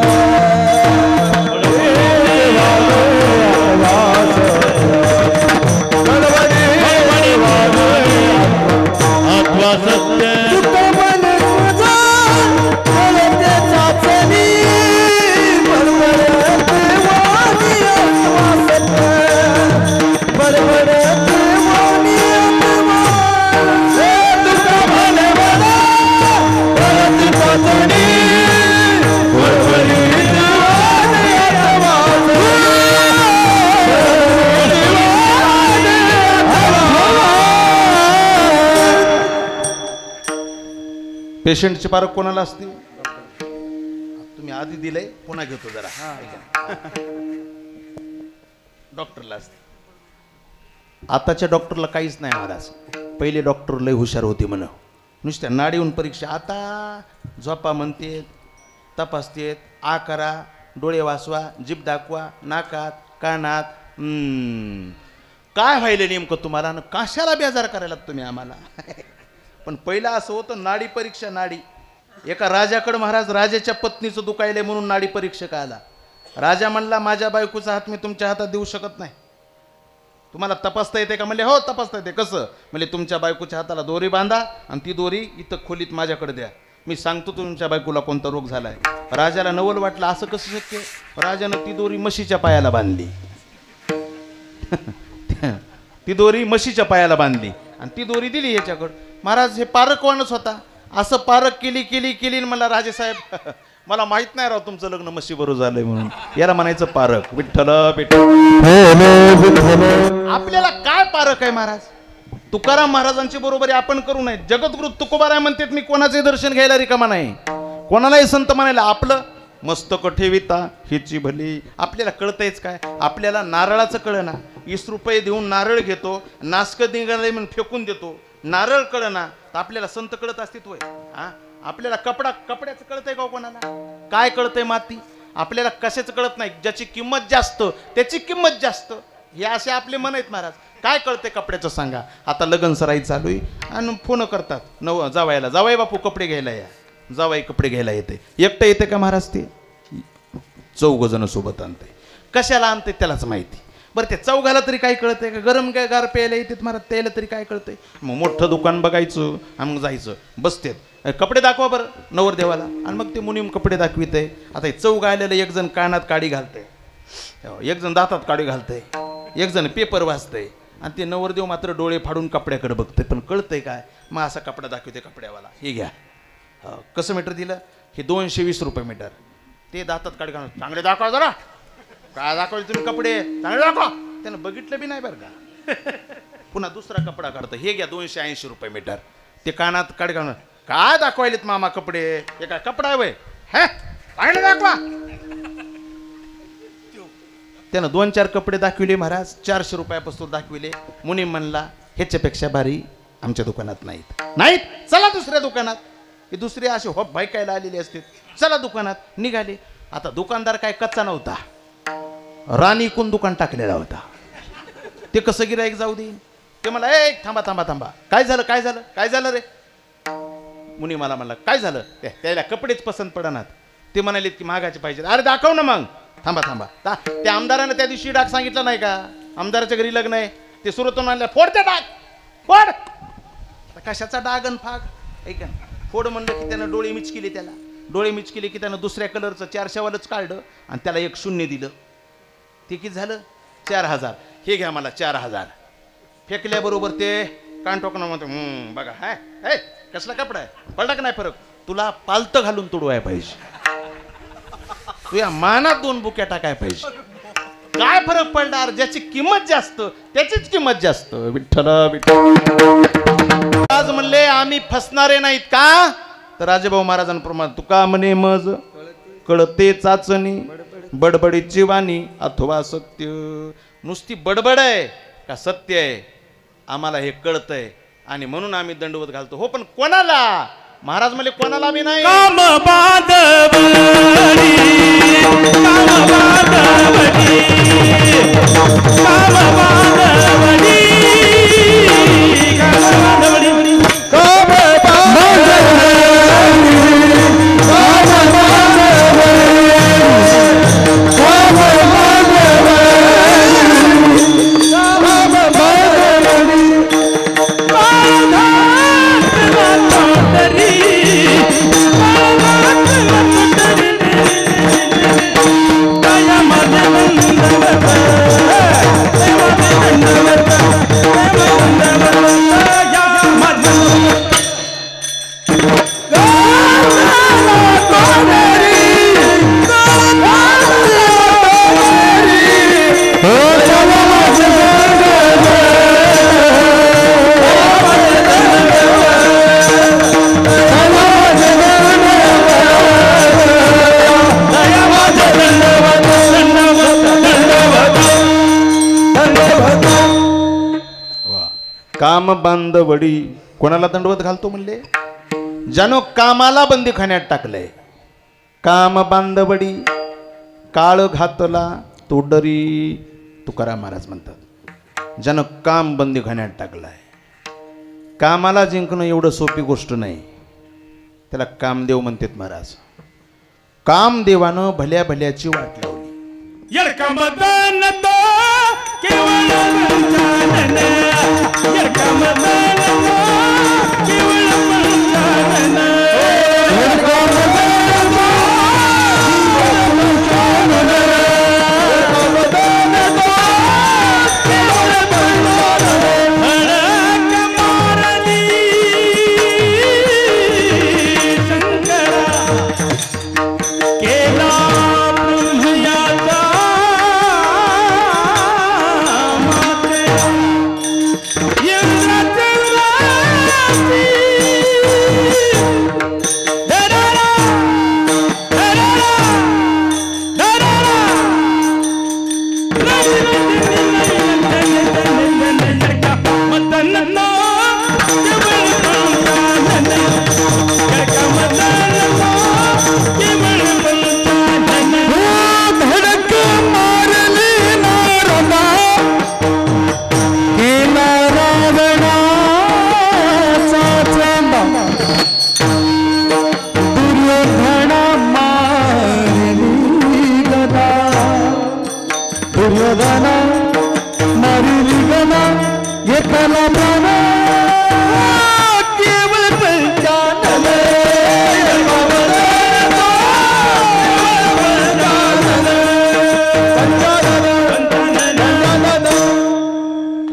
पेशंटची पारख कोणाला असते? तुम्ही आधी दिलंय पुन्हा घेतो जरा. डॉक्टरला असते. आताच्या डॉक्टरला काहीच नाही महाराज. पहिले डॉक्टर लय हुशार होते म्हण. नुसत्या नाडीहून परीक्षा. आता झोपा म्हणते, तपासतेत, आ करा, डोळे वाचवा, जीभ दाखवा, नाकात कानात. काय व्हायलं नेमकं तुम्हाला? कशाला बेजार करायला तुम्ही आम्हाला? पण पहिला असं होतं नाडी परीक्षा. नाडी एका राजाकडे महाराज राजाच्या पत्नीचं दुखायलंय म्हणून नाडी परीक्षक आला. राजा म्हणला माझ्या बायकोचा हात मी तुमच्या हातात देऊ शकत नाही, तुम्हाला तपासता येते का? म्हणले हो तपासता येते. कसं? म्हणजे तुमच्या बायकोच्या हाताला दोरी बांधा आणि ती दोरी इथं खोलीत माझ्याकडे द्या, मी सांगतो तुमच्या बायकोला कोणता रोग झालाय. राजाला नवल वाटलं असं कसं शक्य. राजानं ती दोरी म्हशीच्या पायाला बांधली. ती दोरी म्हशीच्या पायाला बांधली आणि ती दोरी दिली याच्याकडं. महाराज हे पारखवानच होता. असं पारख केली केली केली मला राजेसाहेब मला माहित नाही राव तुमचं लग्न म्हशी बरोबर झालंय म्हणून. याला म्हणायचं पारख. विठ्ठल आपल्याला काय पारख आहे महाराज? तुकाराम महाराजांची बरोबरी आपण करू नये. जगद्गुरु तुकोबाराय म्हणतात मी कोणाचे दर्शन घ्यायला रिकामा नाही, कोणालाही संत म्हणायला. आपलं मस्तक ठेविता हिची भली. आपल्याला कळतंयच काय? आपल्याला नारळाचं कळ ना. 20 रुपये देऊन नारळ घेतो, नासकं निघाले म्हणून फेकून देतो. नारळ कळ ना तर आपल्याला संत कळत अस्तित्व आहे. हा आपल्याला कपड्याचं कळतंय का कोणाला? काय कळतंय? माती. आपल्याला कशाचं कळत नाही. ज्याची किंमत जास्त त्याची किंमत जास्त, हे असे आपले मन आहेत महाराज. काय कळतंय कपड्याचं सांगा? आता लगन सराई चालू आहे आणि फोन करतात जावायला, जावाई बापू कपडे घ्यायला या. जावाई कपडे घ्यायला येते. एकटं येते का महाराज? ते 4 जण सोबत आणते. कशाला आणते त्यालाच माहिती. बरं ते चौघाला तरी काय कळतंय का? गरम काय गार प्यायला येतात महाराज, त्याला तरी काय कळतंय? मग मोठं दुकान बघायचं आणि मग जायचं. बसतेत कपडे दाखवा बरं नवरदेवाला. आणि मग ते मुनीम कपडे दाखवित आहे. आता चौघ आलेलं, एक जण कानात काडी घालतंय, एक जण दातात काडी घालतंय, एक जण पेपर वाचतंय, आणि ते नवरदेव मात्र डोळे फाडून कपड्याकडे बघतंय. पण कळतंय काय, मग असा कपडा दाखवते कपड्यावाला, हे घ्या. कसं मीटर दिलं, हे 220 रुपये मीटर. ते दातात काडी घालून, चांगले दाखवा जरा, काय दाखवले तुम्ही कपडे, चांगले दाखवा. त्यानं बघितलं बी नाही बरं का. पुन्हा दुसरा कपडा काढतो, हे घ्या 280 रुपये मीटर. ते कानात काडी घालून, काय दाखवायलेत मामा कपडे, हे काय कपडा आहे वय, हे चांगले दाखवा. त्यानं 2-4 कपडे दाखविले महाराज, 400 रुपयापासून दाखविले. मुनीम म्हणला ह्याच्यापेक्षा भारी आमच्या दुकानात नाहीत. चला दुसऱ्या दुकानात. हे दुसरे असे हो बायकायला आलेले असते, चला दुकानात. निघाले. आता दुकानदार काय कच्चा नव्हता, राणी कोण दुकान टाकलेला होता. ते कसं गिराईक जाऊ देईन. ते मला ए थांबा थांबा थांबा, काय झालं काय झालं काय झालं रे. मुनी मला म्हणला काय झालं, त्याला कपडेच पसंत पडणार. ते म्हणाले की महागाचे पाहिजे. अरे दाखव ना मग. थांबा थांबा, त्या आमदारानं त्या दिवशी डाग सांगितलं नाही का, आमदाराच्या घरी लग्न आहे, ते सुरतून आणलं, फोड त्या डाग, फोड. कशाचा डाग आणि फाग, ऐका फोड म्हणलं की त्यानं डोळे मिच केले. त्याला डोळे मिच केले की त्यानं दुसऱ्या कलरचं 400वालंच काढलं आणि त्याला 1 शून्य दिलं. ते किती झालं, 4000. हे घ्या मला 4000. फेकल्याबरोबर ते कानटोकनं म्हणतो बघा हाय कसला कपडा आहे, पडला का नाही फरक. तुला पालतं घालून तुडवाय पाहिजे, तुझ्या मानात 2 बुक्या टाकाय पाहिजे. काय फरक पडणार, ज्याची किंमत जास्त त्याचीच किंमत जास्त. विठ्ठल विठ्ठल. आज म्हणले आम्ही फसणारे नाहीत का, तर राजेभाऊ महाराजांप्रमाणे तुका म्हणे मज कळते चाचणी, बडबडीची वाणी अथवा सत्य. नुसती बडबड आहे का सत्य आहे, आम्हाला हे कळतंय आणि म्हणून आम्ही दंडवत घालतो. हो पण कोणाला, महाराज म्हणले कोणाला बी नाही. काम बांधवडी, काम बांधवडी, काम बांधवडी, काम बांधवडी, काम काम बांधवडी. कोणाला दंडवत घालतो म्हणले, ज्यानं कामाला बंदीखान्यात टाकलंय. काम बांधवडी, काळ घातला तो डरी. तुकाराम महाराज म्हणतात ज्यानं काम बंदीखान्यात टाकलंय. कामाला जिंकणं एवढं सोपी गोष्ट नाही, त्याला कामदेव म्हणतात महाराज. कामदेवानं भल्या भल्याची वाट लावली. केवळ पंचानन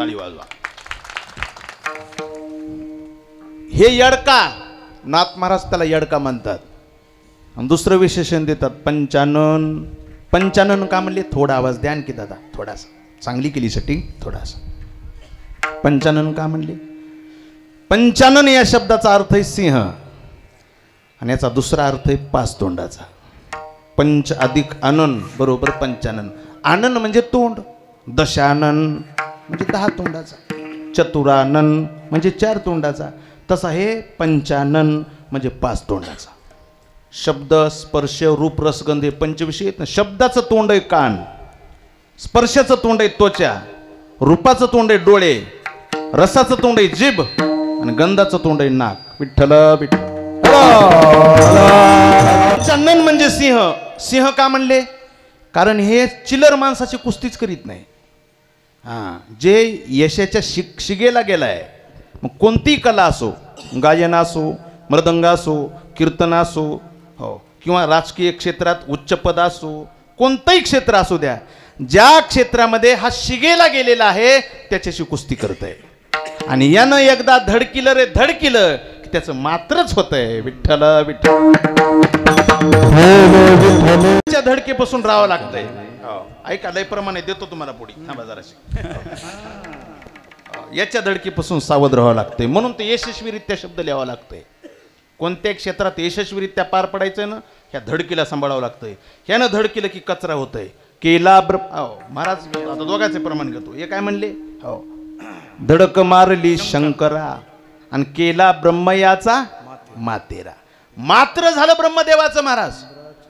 टाळी वाजवा. हे यडका, नाथ महाराज त्याला यडका म्हणतात. आणि दुसरं विशेषण देतात पंचानन. पंचानन का म्हणले? थोडा आवाज द्या आणखी दादा, थोडासा. चांगली केली सेटिंग, थोडासा. पंचानन का म्हणले? पंचानन या शब्दाचा अर्थ आहे सिंह आणि याचा दुसरा अर्थ आहे पाच तोंडाचा. पंच अधिक अनन बरोबर पंचानन. आनन म्हणजे तोंड, दशानन म्हणजे 10 तोंडाचा, चतुरानन म्हणजे 4 तोंडाचा. तसा हे पंचानन म्हणजे 5 तोंडाचा. शब्द स्पर्श रूप रसगंध हे पंचविषय आहेत ना. शब्दाचं तोंड आहे कान, स्पर्शाचं तोंड आहे त्वचा, रूपाचं तोंड आहे डोळे, रसाचं तोंड आहे जीभ आणि गंधाचं तोंड आहे नाक. विठ्ठल विठ्ठल. पंचानन म्हणजे सिंह. सिंह का म्हणले? कारण हे चिलर माणसाची कुस्तीच करीत नाही. जे यशाच्या शिगेला गेलाय, मग कोणतीही कला असो, गायन असो, मृदंग असो, कीर्तन असो, हो, किंवा राजकीय क्षेत्रात उच्च पद असो, कोणतंही क्षेत्र असू द्या, ज्या क्षेत्रामध्ये हा शिगेला गेलेला आहे त्याच्याशी कुस्ती करतय. आणि यानं एकदा धडकिलं रे धडकिलं की त्याचं मात्रच होतंय. विठ्ठल विठ्ठल. त्या धडकेपासून राहावं लागतंय. ऐका, लय प्रमाणे देतो तुम्हाला पुढे, थांबा जराशी. याच्या धडकीपासून सावध राहावं लागतंय. म्हणून ते यशस्वीरित्या शब्द लिहावा लागतंय. कोणत्याही क्षेत्रात यशस्वीरित्या पार पडायचं ना, ह्या धडकीला सांभाळावं लागतंय. ह्यानं धडकीलं की कचरा होतंय. केला महाराज आता दोघांचे प्रमाण घेतो. हे काय म्हणले? हो, धडक मारली शंकरा आणि केला ब्रह्मयाचा मातेरा. मात्र झालं ब्रह्मदेवाचं महाराज.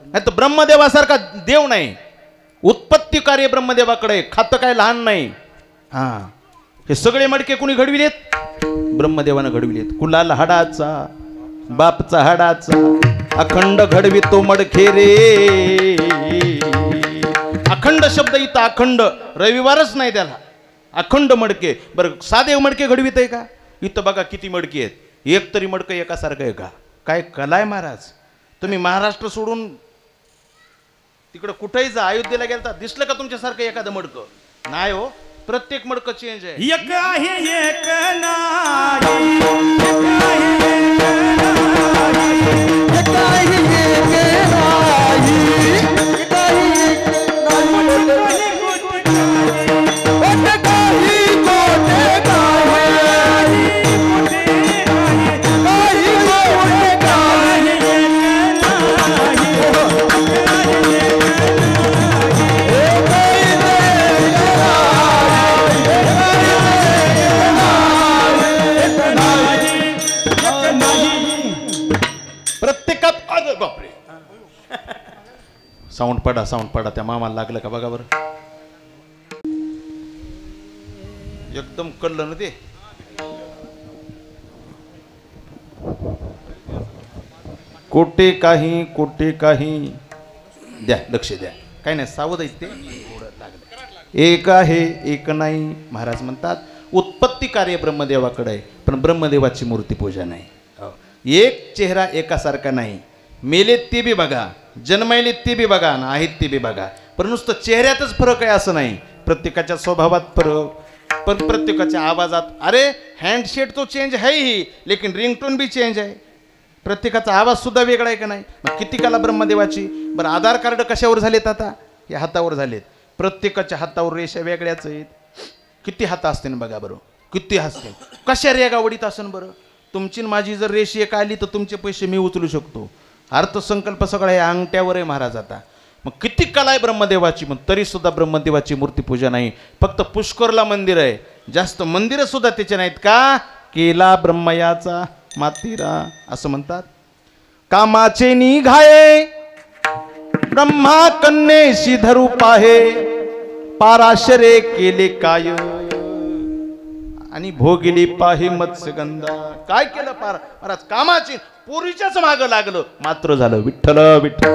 नाही तर ब्रह्मदेवासारखा देव नाही. उत्पत्ती कार्य ब्रह्मदेवाकडे, खातं काय लहान नाही. हे सगळे मडके कुणी घडविलेत? ब्रह्मदेवानं घडविलेत. कुलाल हाडाचा, बापचा हाडाचा, अखंड घडवितो मडके रे. अखंड शब्द इथं अखंड, रविवारच नाही त्याला. अखंड मडके. बरं, साधे मडके घडवित आहे का? इथं बघा किती मडके आहेत. एक तरी मडकं एकासारखं आहे का? काय कलाय महाराज. तुम्ही महाराष्ट्र सोडून तिकडं कुठेही जा, अयोध्येला गेलता, दिसलं का तुमच्यासारखं एखादं मडकं? नाही हो, प्रत्येक मडकं चेंज आहे. एक आहे एक नाही, एक आहे एक नाही, एक आहे एक नाही, एक आहे एक नाही, गोट काही गोट काही, साऊंड पडा. त्या मामाला लागलं का बघा बरं. एकदम कळलं ना ते. कोटे काही द्या, लक्ष द्या. काही नाही, सावध आहेत ते. एक आहे एक नाही. महाराज म्हणतात उत्पत्ती कार्य ब्रह्मदेवाकडे आहे, पण ब्रह्मदेवाची मूर्ती पूजा नाही. एक चेहरा एकासारखा नाही. मेलेत ते बी बघा, जन्मायलेत ते बी बघा, आणि आहेत ते बी बघा. पण नुसतं चेहऱ्यातच फरक आहे असं नाही. प्रत्येकाच्या स्वभावात फरक, पण प्रत्येकाच्या आवाजात. अरे हँडसेट तो चेंज आहे ही, लेकिन रिंगटोन बी चेंज आहे. प्रत्येकाचा आवाज सुद्धा वेगळा आहे का नाही? मग किती कला ब्रह्मदेवाची. बरं, आधार कार्ड कशावर झालेत आता? या हातावर झालेत. प्रत्येकाच्या हातावर रेषा वेगळ्याच आहेत. किती हात असते ना बघा बरं, किती असते. कशा रेगा वडीत असन बरं. तुमची माझी जर रेषी एक आली तर तुमचे पैसे मी उचलू शकतो. अर्थसंकल्प सगळा हे अंगठ्यावर आहे महाराज आता. मग किती कला आहे ब्रह्मदेवाची, मग तरी सुद्धा ब्रह्मदेवाची मूर्ती पूजा नाही. फक्त पुष्करला मंदिर आहे, जास्त मंदिरं सुद्धा त्याचे नाहीत. का? केला ब्रह्मयाचा मातीरा असं म्हणतात. कामाचे निघाये ब्रह्मा कन्येशी धरू पाहे, पाराशरे केले काय आणि भोगिली पाही मत्स्यगंधा. काय केलं पार महाराज? कामाची पोरीच्याच मागं लागलं, मात्र झालं. विठ्ठल विठ्ठल.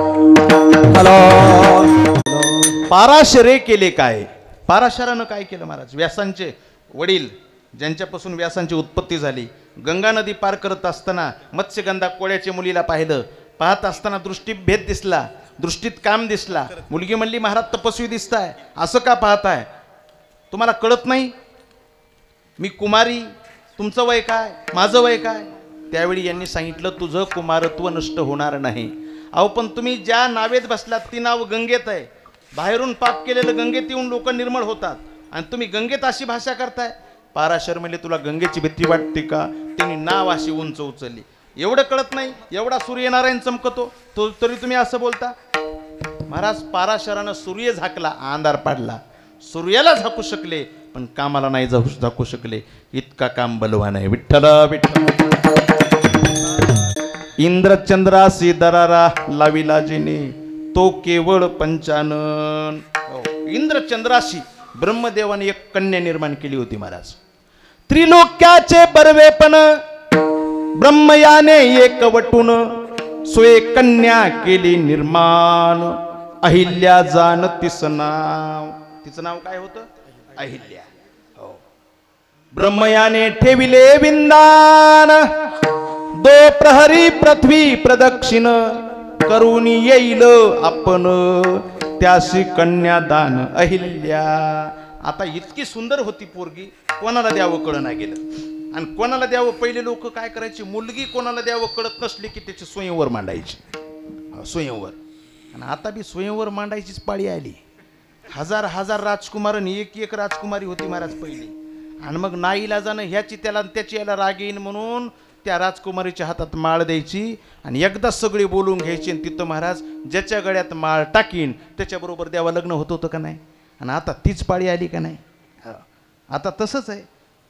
पाराशरे केले काय? पाराशरानं काय केलं महाराज? व्यासांचे वडील, ज्यांच्यापासून व्यासांची उत्पत्ती झाली, गंगा नदी पार करत असताना मत्स्यगंधा कोळ्याच्या मुलीला पाहिलं. पाहत असताना दृष्टीत भेद दिसला, दृष्टीत काम दिसला. मुलगी म्हणली महाराज तपस्वी दिसताय, असं का पाहताय? तुम्हाला कळत नाही? मी कुमारी, तुमचं वय काय, माझं वय काय? त्यावेळी यांनी सांगितलं तुझं कुमारत्व नष्ट होणार नाही. अहो पण तुम्ही ज्या नावेत बसलात ती नाव गंगेत आहे. बाहेरून पाप केलेलं गंगेत येऊन लोक निर्मळ होतात आणि तुम्ही गंगेत अशी भाषा करताय. पाराशर म्हणले तुला गंगेची भीती वाटते का? त्यांनी नाव अशी उंच उचलली. एवढं कळत नाही? एवढा सूर्यनारायण चमकतो तो तरी तुम्ही असं बोलता? महाराज पाराशरानं सूर्य झाकला, अंधार पाडला. सूर्याला झाकू शकले पण कामाला नाही झाकू शकले. इतका काम बलवान आहे. विठ्ठल विठ्ठल. इंद्रचंद्रासी दरारा लाविला जिने तो केवळ पंचानन. इंद्रचंद्राशी ब्रह्मदेवाने एक कन्या निर्माण केली होती महाराज. त्रिलोक्याचे बर्वेपण ब्रह्मयाने एक वटून सोय कन्या केली निर्माण. अहिल्या जाण तिचं नाव. तिचं नाव काय होतं? अहिल्या. हो. ब्रह्मयाने ठेविले विंदान दो प्रहरी पृथ्वी प्रदक्षिण करून येईल आपण त्याशी कन्यादान अहिल्या. आता इतकी सुंदर होती पोरगी, कोणाला द्यावं कळना गेलं. आणि कोणाला द्यावं, पहिले लोक काय करायचे, मुलगी कोणाला द्यावं कळत नसली की त्याची स्वयंवर मांडायची. स्वयंवर. आणि आता बी स्वयंवर मांडायचीच पाळी आली. हजार हजार राजकुमार आणि एक एक राजकुमारी होती महाराज पहिली. आणि मग नाईलाजानं ह्याची त्याला त्याची याला राग येईन म्हणून त्या राजकुमारीच्या हातात माळ द्यायची आणि एकदा सगळी बोलून घ्यायची. आणि तिथं महाराज ज्याच्या गळ्यात माळ टाकीन त्याच्याबरोबर देवा लग्न होत होतं का नाही? आणि आता तीच पाळी आली का नाही? आता तसंच आहे.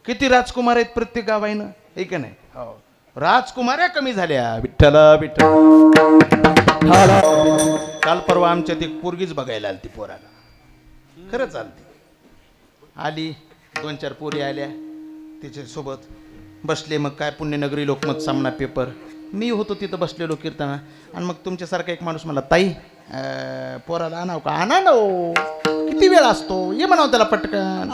किती राजकुमार आहेत प्रत्येक गावाईनं, आहे का नाही? हो. राजकुमाऱ्या कमी झाल्या. विठ्ठल विठ्ठल. काल परवा आमच्यात एक पोरगीच बघायला आलती पोराला. खरं चालते. आली, 2-4 पोरी आल्या तिच्यासोबत बसले. मग काय पुण्यनगरी लोकमत सामना पेपर, मी होतो तिथं बसलेलो कीर्तना. आणि मग तुमच्यासारखा एक माणूस मला, ताई पोराला आणाव का? आणा ना हो, किती वेळ असतो, ये म्हणावं त्याला पटकन.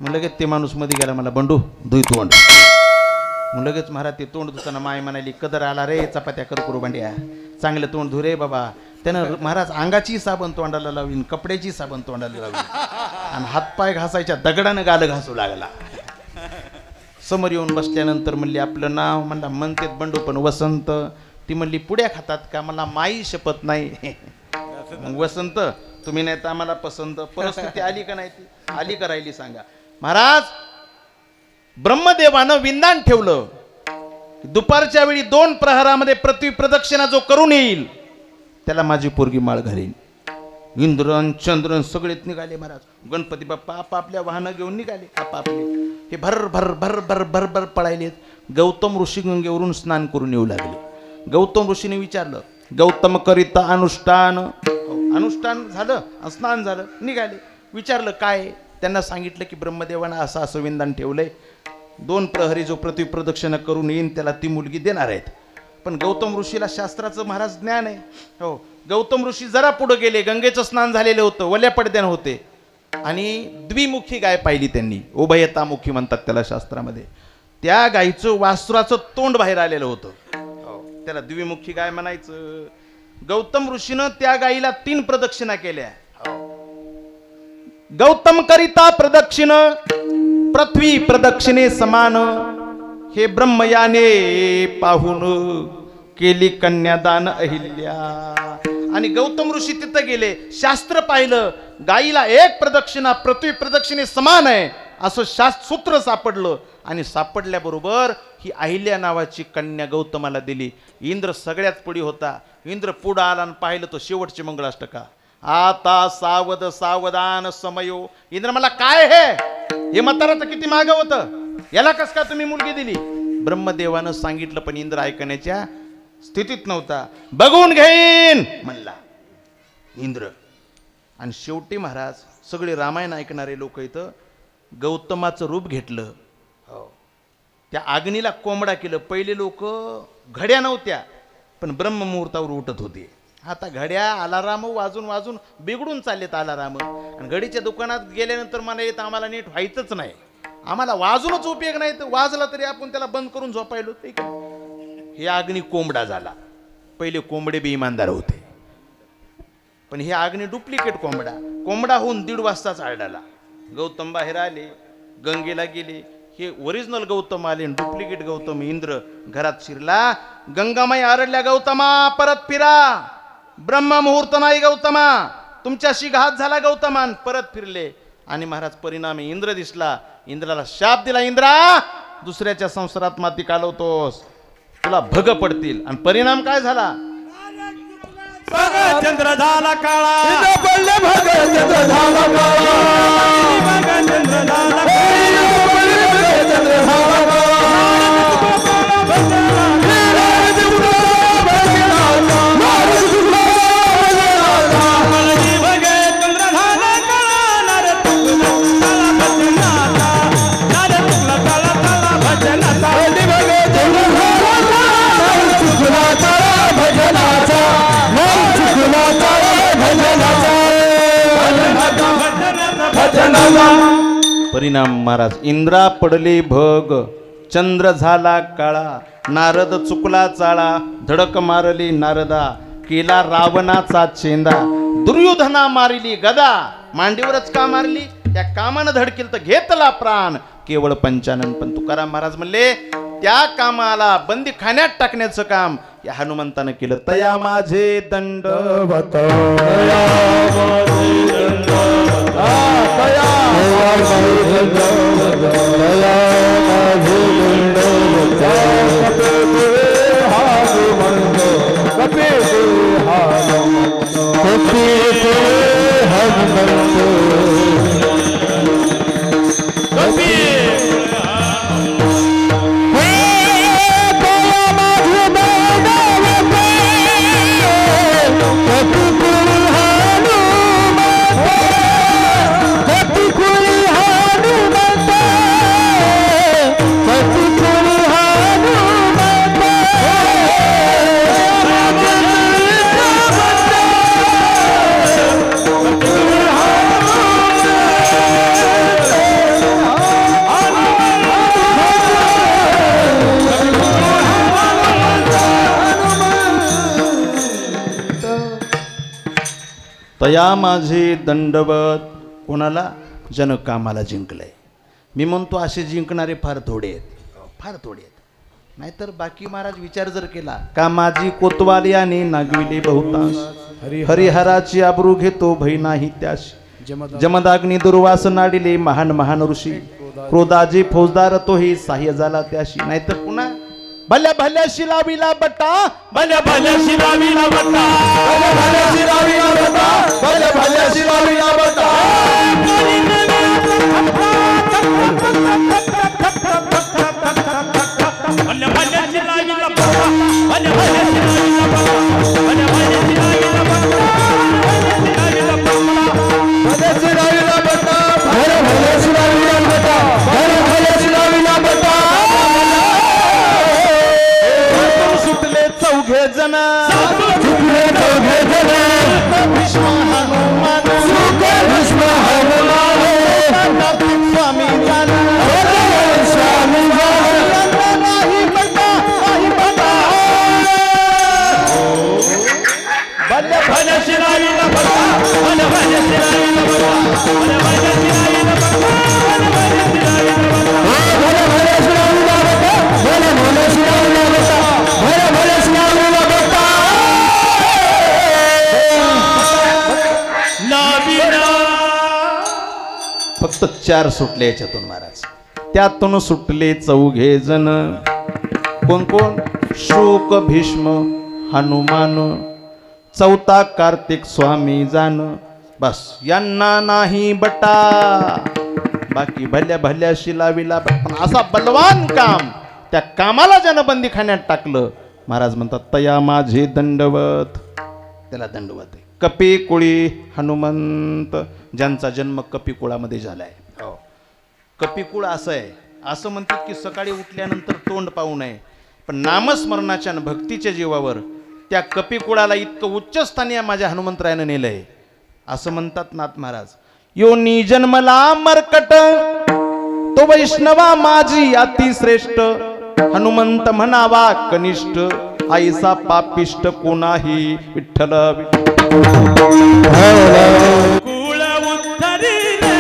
मग लगेच ते माणूस मध्ये गेला, मला बंडू धुई तोंड. मग लगेच महाराज ते तोंड धुताना माय म्हणाली कदर आला रे चपात्या करू भांड्या, चांगलं तोंड धु रे बाबा. त्यानं महाराज अंगाची साबण तोंडाला लावीन, कपड्याची साबण तोंडाला लावीन आणि हातपाय घासायच्या दगडानं गाल घासू लागला. समोर येऊन बसल्यानंतर म्हणली आपलं नाव? म्हणला म्हणतेत बंडू पण वसंत. ती म्हणली पुड्या खातात का? मला माई शपथ नाही. वसंत तुम्ही नाही तर आम्हाला पसंत. परिस्थिती आली का नाही? ती आली का राहिली सांगा. महाराज ब्रह्मदेवानं विंदान ठेवलं. दुपारच्या वेळी 2 प्रहरामध्ये पृथ्वी प्रदक्षिणा जो करून येईल त्याला माझी पोरगी माळ घालीन. इंद्रन चंद्रन सगळेच निघाले महाराज. गणपती बाप्पा आपापल्या वाहनं घेऊन निघाले आपापले. हे भर भर भर भर भर भर पळायलेत. गौतम ऋषी गंगेवरून स्नान करून येऊ लागले. गौतम ऋषीने विचारलं, गौतम करिता अनुष्ठान. अनुष्ठान झालं, स्नान झालं, निघाले. विचारलं काय? त्यांना सांगितलं की ब्रह्मदेवानं असं असं विंदान ठेवलंय. 2 प्रहरी जो पृथ्वी प्रदक्षिणा करून येईन त्याला ती मुलगी देणार आहेत. पण गौतम ऋषीला शास्त्राचं महाराज ज्ञान आहे. हो. गौतम ऋषी जरा पुढे गेले. गंगेचं स्नान झालेलं होतं, वल्या पडद्यानं होते. आणि द्विमुखी गाय पाहिली त्यांनी. उभयतामुखी म्हणतात त्याला शास्त्रामध्ये. त्या गायीचं वासराचं तोंड बाहेर आलेलं होतं. त्याला द्विमुखी गाय म्हणायचं. गौतम ऋषीनं त्या गायीला 3 प्रदक्षिणा केल्या. गौतम करिता प्रदक्षिण पृथ्वी प्रदक्षिणे समान. हे ब्रह्मयाने पाहून केली कन्यादान अहिल्या. आणि गौतम ऋषी तिथं गेले, शास्त्र पाहिलं. गायीला 1 प्रदक्षिणा पृथ्वी प्रदक्षिणे समान आहे असं सूत्र सापडलं. आणि सापडल्याबरोबर ही अहिल्या नावाची कन्या गौतमाला दिली. इंद्र सगळ्यात पुढे होता. इंद्र पुढं आला आणि पाहिलं तो शेवटचे मंगळाष्टका. आता सावध सावधान समयो. इंद्र मला काय हे म्हातारा तर किती मागं होतं, याला कस का तुम्ही मुलगी दिली? ब्रह्मदेवानं सांगितलं पण इंद्र ऐकण्याच्या स्थितीत नव्हता. बघून घेईन म्हणला इंद्र. आणि शेवटी महाराज सगळे रामायण ऐकणारे लोक इथं गौतमाचं रूप घेतलं. त्या अग्नीला कोंबडा केलं. पहिले लोक घड्या नव्हत्या पण ब्रह्ममुहूर्तावर उठत होते. आता घड्या अलाराम वाजून वाजून बिघडून चाललेत अलाराम. आणि घडीच्या दुकानात गेल्यानंतर मला येत आम्हाला नीट व्हायचंच नाही. आम्हाला वाजूनच उपयोग नाही, तर वाजला तरी आपण त्याला बंद करून झोपायलो. हे अग्नी कोंबडा झाला. पहिले कोंबडे बी इमानदार होते पण हे अग्नी डुप्लिकेट कोंबडा. कोंबडा होऊन 1.5 वाजताच आढळला. गौतम बाहेर आले. गंगेला गेले. हे ओरिजिनल गौतम आले, डुप्लिकेट गौतम इंद्र घरात शिरला. गंगामाई आरडल्या, गौतमा परत फिरा, ब्रह्म मुहूर्त नाही गौतमा, तुमच्याशी घात झाला गौतमान. परत फिरले आणि महाराज परिणामी इंद्र दिसला. इंद्राला शाप दिला, इंद्रा दुसऱ्याच्या संसारात माती कालवतोस, तुला भग पडतील. आणि परिणाम काय झाला? चंद्र झाला काळा, चंद्र झाला काळा, चंद्र झाला परिणाम महाराज इंद्रा पडले भग, चंद्र झाला काळा, नारद चुकला चाळा, धडक मारली नारदा, केला रावणाचा चेंदा, दुर्योधना मारिली गदा, मांडीवरच का मारली, त्या कामानं धडकेल तर घेतला प्राण, केवळ पंचानन. पण तुकाराम महाराज म्हणले त्या कामाला बंदी खाण्यात टाकण्याचं काम या हनुमंतानं केलं. तया माझे दंडवत, तया माझे दंडवत. कोणाला? जन कामाला जिंकलंय. मी म्हणतो असे जिंकणारे फार थोडे आहेत, फार थोडे आहेत. नाहीतर बाकी महाराज विचार जर केला, कामाजी कोतवाली आणि नागविले बहुतांश, हरिहराची आबरू घेतो भय नाही त्याशी, जमदाग्नी दुर्वास नाडिले महान महान ऋषी, क्रोधाजी फौजदार तोही सहाय्य झाला त्याशी. नाहीतर पुन्हा भल्या भल्या शिलावीला बट्टा, भल्या भल्या शिलावीला बट्टा, भल्या भल्या शिलावीला बट्टा, भल्या भल्या शिलावीला बट्टा, भल्या भल्या शिलावीला बट्टा, भल्या भल्या शिलावीला बट्टा, भल्या भल्या शिलावीला बट्टा, भल्या शिलावीला बट्टा, भल्या भल्या शिलावीला बट्टा, भल्या भल्या शिलावीला बट्टा. सुटले चौघे जण, सुटले चौघे जण, भीष्म हनुमान, भीष्म हनुमान, स्वामी जान, स्वामी नाही बट्टा, नाही बट्टा. भल्या भल्या शिलावीला बट्टा, भल्या भल्या शिलावीला बट्टा, भल्या भल्या शिलावीला बट्टा, भल्या भल्या शिलावीला बट्टा, भले भले शिलावीला बट्टा, भले भले शिलावीला बट्टा. फक्त 4 सुटले याच्यातून महाराज. त्यातून सुटले चौघे जण. कोण कोण? शुक, भीष्म, हनुमान, चौथा कार्तिक स्वामी जान. बस यांना नाही बटा, बाकी भल्या भल्या शिलावीला. पण असा बलवान काम, त्या कामाला ज्यानं बंदी खाण्यात टाकलं, महाराज म्हणतात तया माझे दंडवत. त्याला दंडवत आहे. कपी कुळी हनुमंत, ज्यांचा जन्म कपिकुळामध्ये झालाय. कपिकुळ असं आहे, असं म्हणतात की सकाळी उठल्यानंतर तोंड पाहू नये, पण नामस्मरणाच्या आणि भक्तीच्या जीवावर त्या कपिकुळाला इतकं उच्चस्थानी माझ्या हनुमंतरायानं नेलंय असं म्हणतात नाथ महाराज. योनी जन्मला मरकट, तो वैष्णवा माझी अतिश्रेष्ठ, हनुमंत म्हणावा कनिष्ठ, आईसा पापिष्ट कोणाही विठ्ठल. कुळ उद्धरिले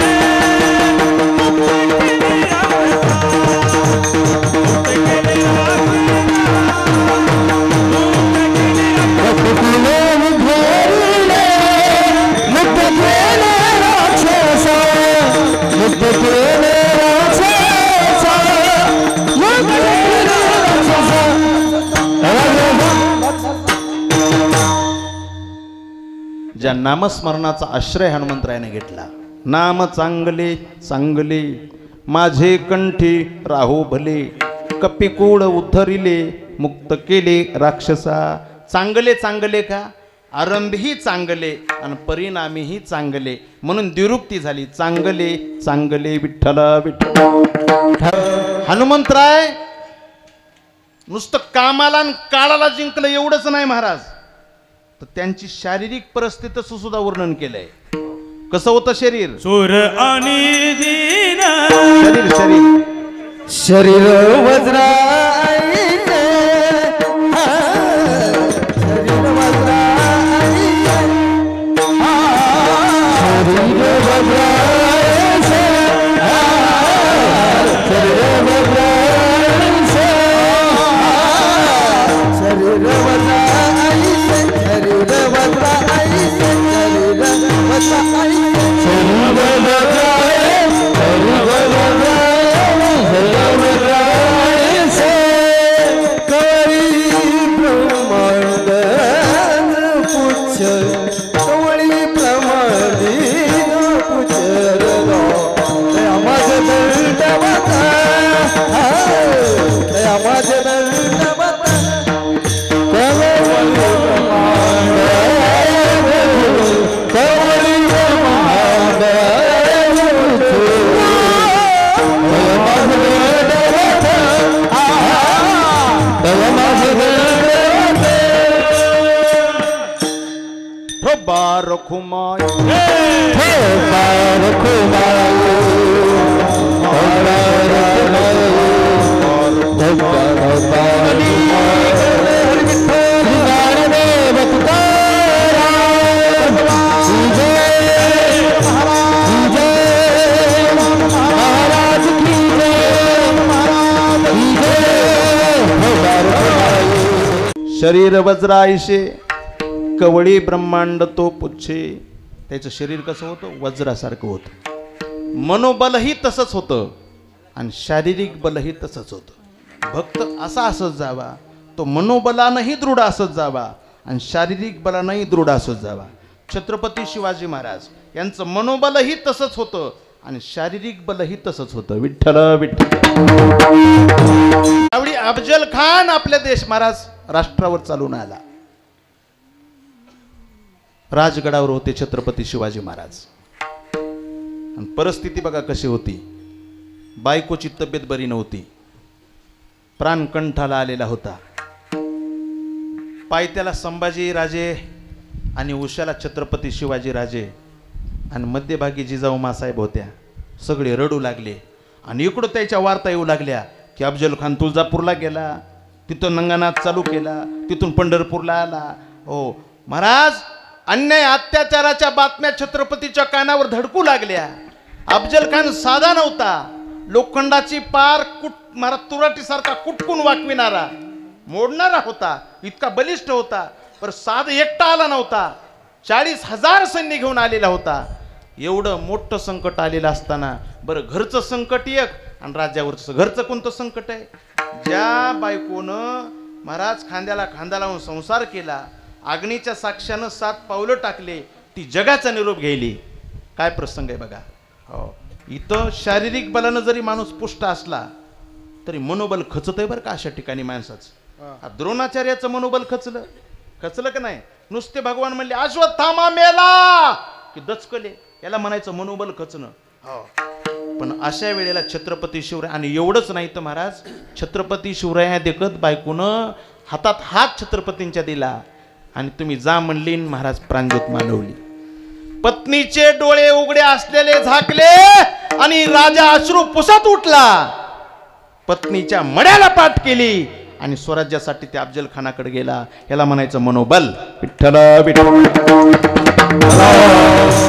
नामस्मरणाचा आश्रय हनुमंतरायाने घेतला. नाम चांगले चांगले माझे कंठी राहो भले, कपिकूळ उद्धरिले मुक्त केले राक्षसा. चांगले चांगले का, आरंभही चांगले आणि परिणामीही चांगले, म्हणून द्विरुक्ती झाली चांगले चांगले विठ्ठल विठ्ठल. हनुमंतराय नुसतं कामाला आणि काळाला जिंकलं एवढंच नाही महाराज, तर त्यांची शारीरिक परिस्थितीचं सुद्धा वर्णन केलंय. कसं होतं शरीर? सूर आणि दीन शरीर शरीर शरीर वज्राई शरीर वज्रायशे कवळी ब्रह्मांड तो पुच्छे. त्याचं शरीर कसं होतं? वज्रासारखं होतं. मनोबलही तसंच होतं आणि शारीरिक बलही तसंच होतं. भक्त असा असत जावा, तो मनोबलानंही दृढ असत जावा आणि शारीरिक बलानंही दृढ असत जावा. छत्रपती शिवाजी महाराज यांचं मनोबलही तसंच होतं आणि शारीरिक बलही तसंच होतं. विठ्ठल विठ्ठल. त्यावेळी अफजल खान आपल्या देश महाराज राष्ट्रावर चालून आला. राजगडावर होते छत्रपती शिवाजी महाराज आणि परिस्थिती बघा कशी होती. बायकोची तब्येत बरी नव्हती, प्राण कंठाला आलेला होता. पायथ्याला संभाजी राजे आणि उशाला छत्रपती शिवाजी राजे आणि मध्यभागी जिजाऊ मासाहेब होत्या. सगळे रडू लागले आणि इकडं त्याच्या वार्ता येऊ लागल्या की अफजल खान तुळजापूरला गेला, तिथून नंगानाथ चालू केला, तिथून पंढरपूरला आला. हो महाराज, अन्याय अत्याचाराच्या बातम्या छत्रपतीच्या कानावर धडकू लागल्या. अफजल खान साधा नव्हता, लोखंडाची पार महाराज तुराटीसारखा कुटकून वाकविणारा मोडणारा होता, इतका बलिष्ठ होता. पण साध एकटा आला नव्हता, 40,000 सैन्य घेऊन आलेला होता. एवढं मोठं संकट आलेलं असताना बरं घरचं संकट एक आणि राज्यावरचं घरचं कोणतं संकट आहे? ज्या बायकोनं महाराज खांद्याला खांदा लावून संसार केला, अग्नीच्या साक्ष्यानं 7 पावलं टाकले, ती जगाचा निरोप घ्यायली. काय प्रसंग आहे बघा. हो, इथं शारीरिक बलानं जरी माणूस पुष्ट असला तरी मनोबल खचत आहे बरं का अशा ठिकाणी माणसाचं. द्रोणाचार्याचं मनोबल खचलं का नाही? नुसते भगवान म्हणले अश्वत्थामा मेला की दचकले, याला म्हणायचं मनोबल खचणं. पण अशा वेळेला छत्रपती शिवराय, आणि एवढंच नाही तर महाराज छत्रपती शिवराया देखत बायकोनं हातात हात छत्रपतींच्या दिला आणि तुम्ही जा म्हणली, महाराज प्राणज्योत मानवली. पत्नीचे डोळे उघडे असलेले झाकले आणि राजा अश्रू पुसत उठला. पत्नीच्या मड्याला पाठ केली आणि स्वराज्यासाठी ते अफजल खानाकडे गेला. याला म्हणायचं मनोबल. विठ्ठल विठ्ठल.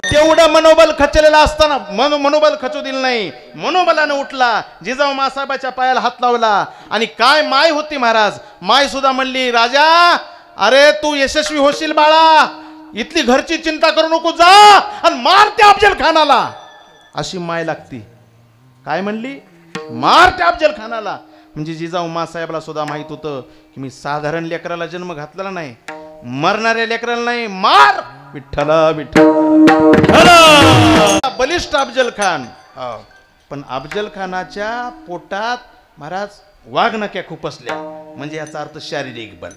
तेवढं मनोबल खचलेलं असताना मनोबल खचू दिलं नाही, मनोबलानं उठला. जिजाऊ मासाहेबाच्या पायाला हात लावला आणि काय माय होती महाराज. माय सुद्धा म्हणली, राजा अरे तू यशस्वी होशील बाळा, इथली घरची चिंता करू नको, जा आणि मार त्या अफजल खानाला. अशी माय लागती. काय म्हणली? मार त्या अफजल खानाला. म्हणजे जिजाऊ मासाहेबला सुद्धा माहित होतं की मी साधारण लेकराला जन्म घातलेला नाही, मरणाऱ्या लेकराला नाही, मार विठ्ठला विठ्ठल. बलिष्ठ अफजल खान. पण अफजल खानाच्या पोटात महाराज वाघनक्या खुपसल्या, म्हणजे याचा अर्थ शारीरिक बल.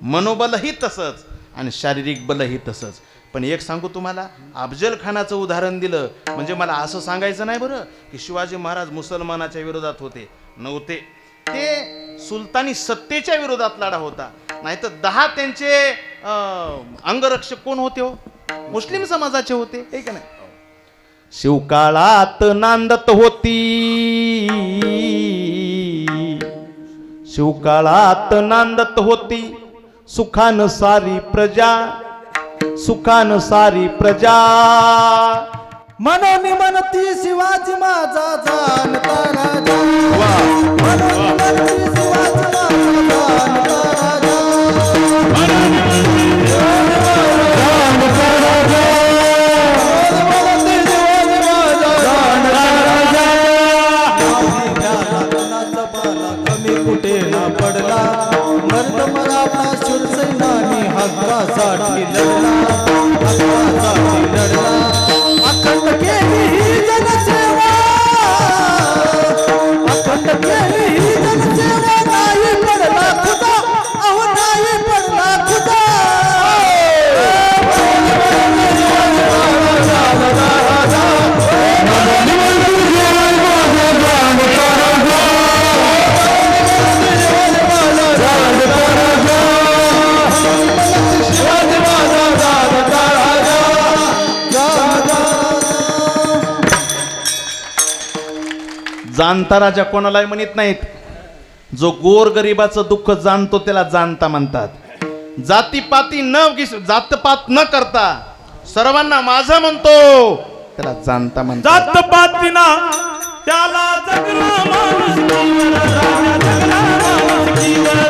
मनोबलही तसंच आणि शारीरिक बलही तसंच. पण एक सांगू तुम्हाला, अफजल खानाचं उदाहरण दिलं म्हणजे मला असं सांगायचं नाही बरं की शिवाजी महाराज मुसलमानाच्या विरोधात होते, नव्हते. ते सुलतानी सत्तेच्या विरोधात लढा होता. नाहीतर 10 त्यांचे अंगरक्षक कोण होते हो? मुस्लिम समाजाचे होते, हे का नाही. शिवकाळात नांदत होती, शिवकाळात नांदत होती, सुखान सारी प्रजा, सुखान सारी प्रजा. मनोनी म्हणती शिवाजी माझा जाणता राजा, मनोनी म्हणती शिवाजी माझा जाणता राजा, मनोनी म्हणती शिवाजी माझा जाणता राजा. बाला कमी कुठे ना पडला, मर्द मराठा शिवसैनानी हक्कासाठी लढला, हक्कासाठी लढला. अखंड केली ही जनसेवा, अखंड केली ही जनसेवा. नाही पडला खुदा, अहो नाही पडला खुदा. जाणता राजा कोणालाही म्हणत नाहीत. जो गोर गरिबाचं दुःख जाणतो त्याला जाणता म्हणतात. जातीपाती न जातपात न करता सर्वांना माझं म्हणतो त्याला जाणता म्हणतात. जातपातीना त्याला जगला माणूस जीवन, राजा जगला माणूस जीवन.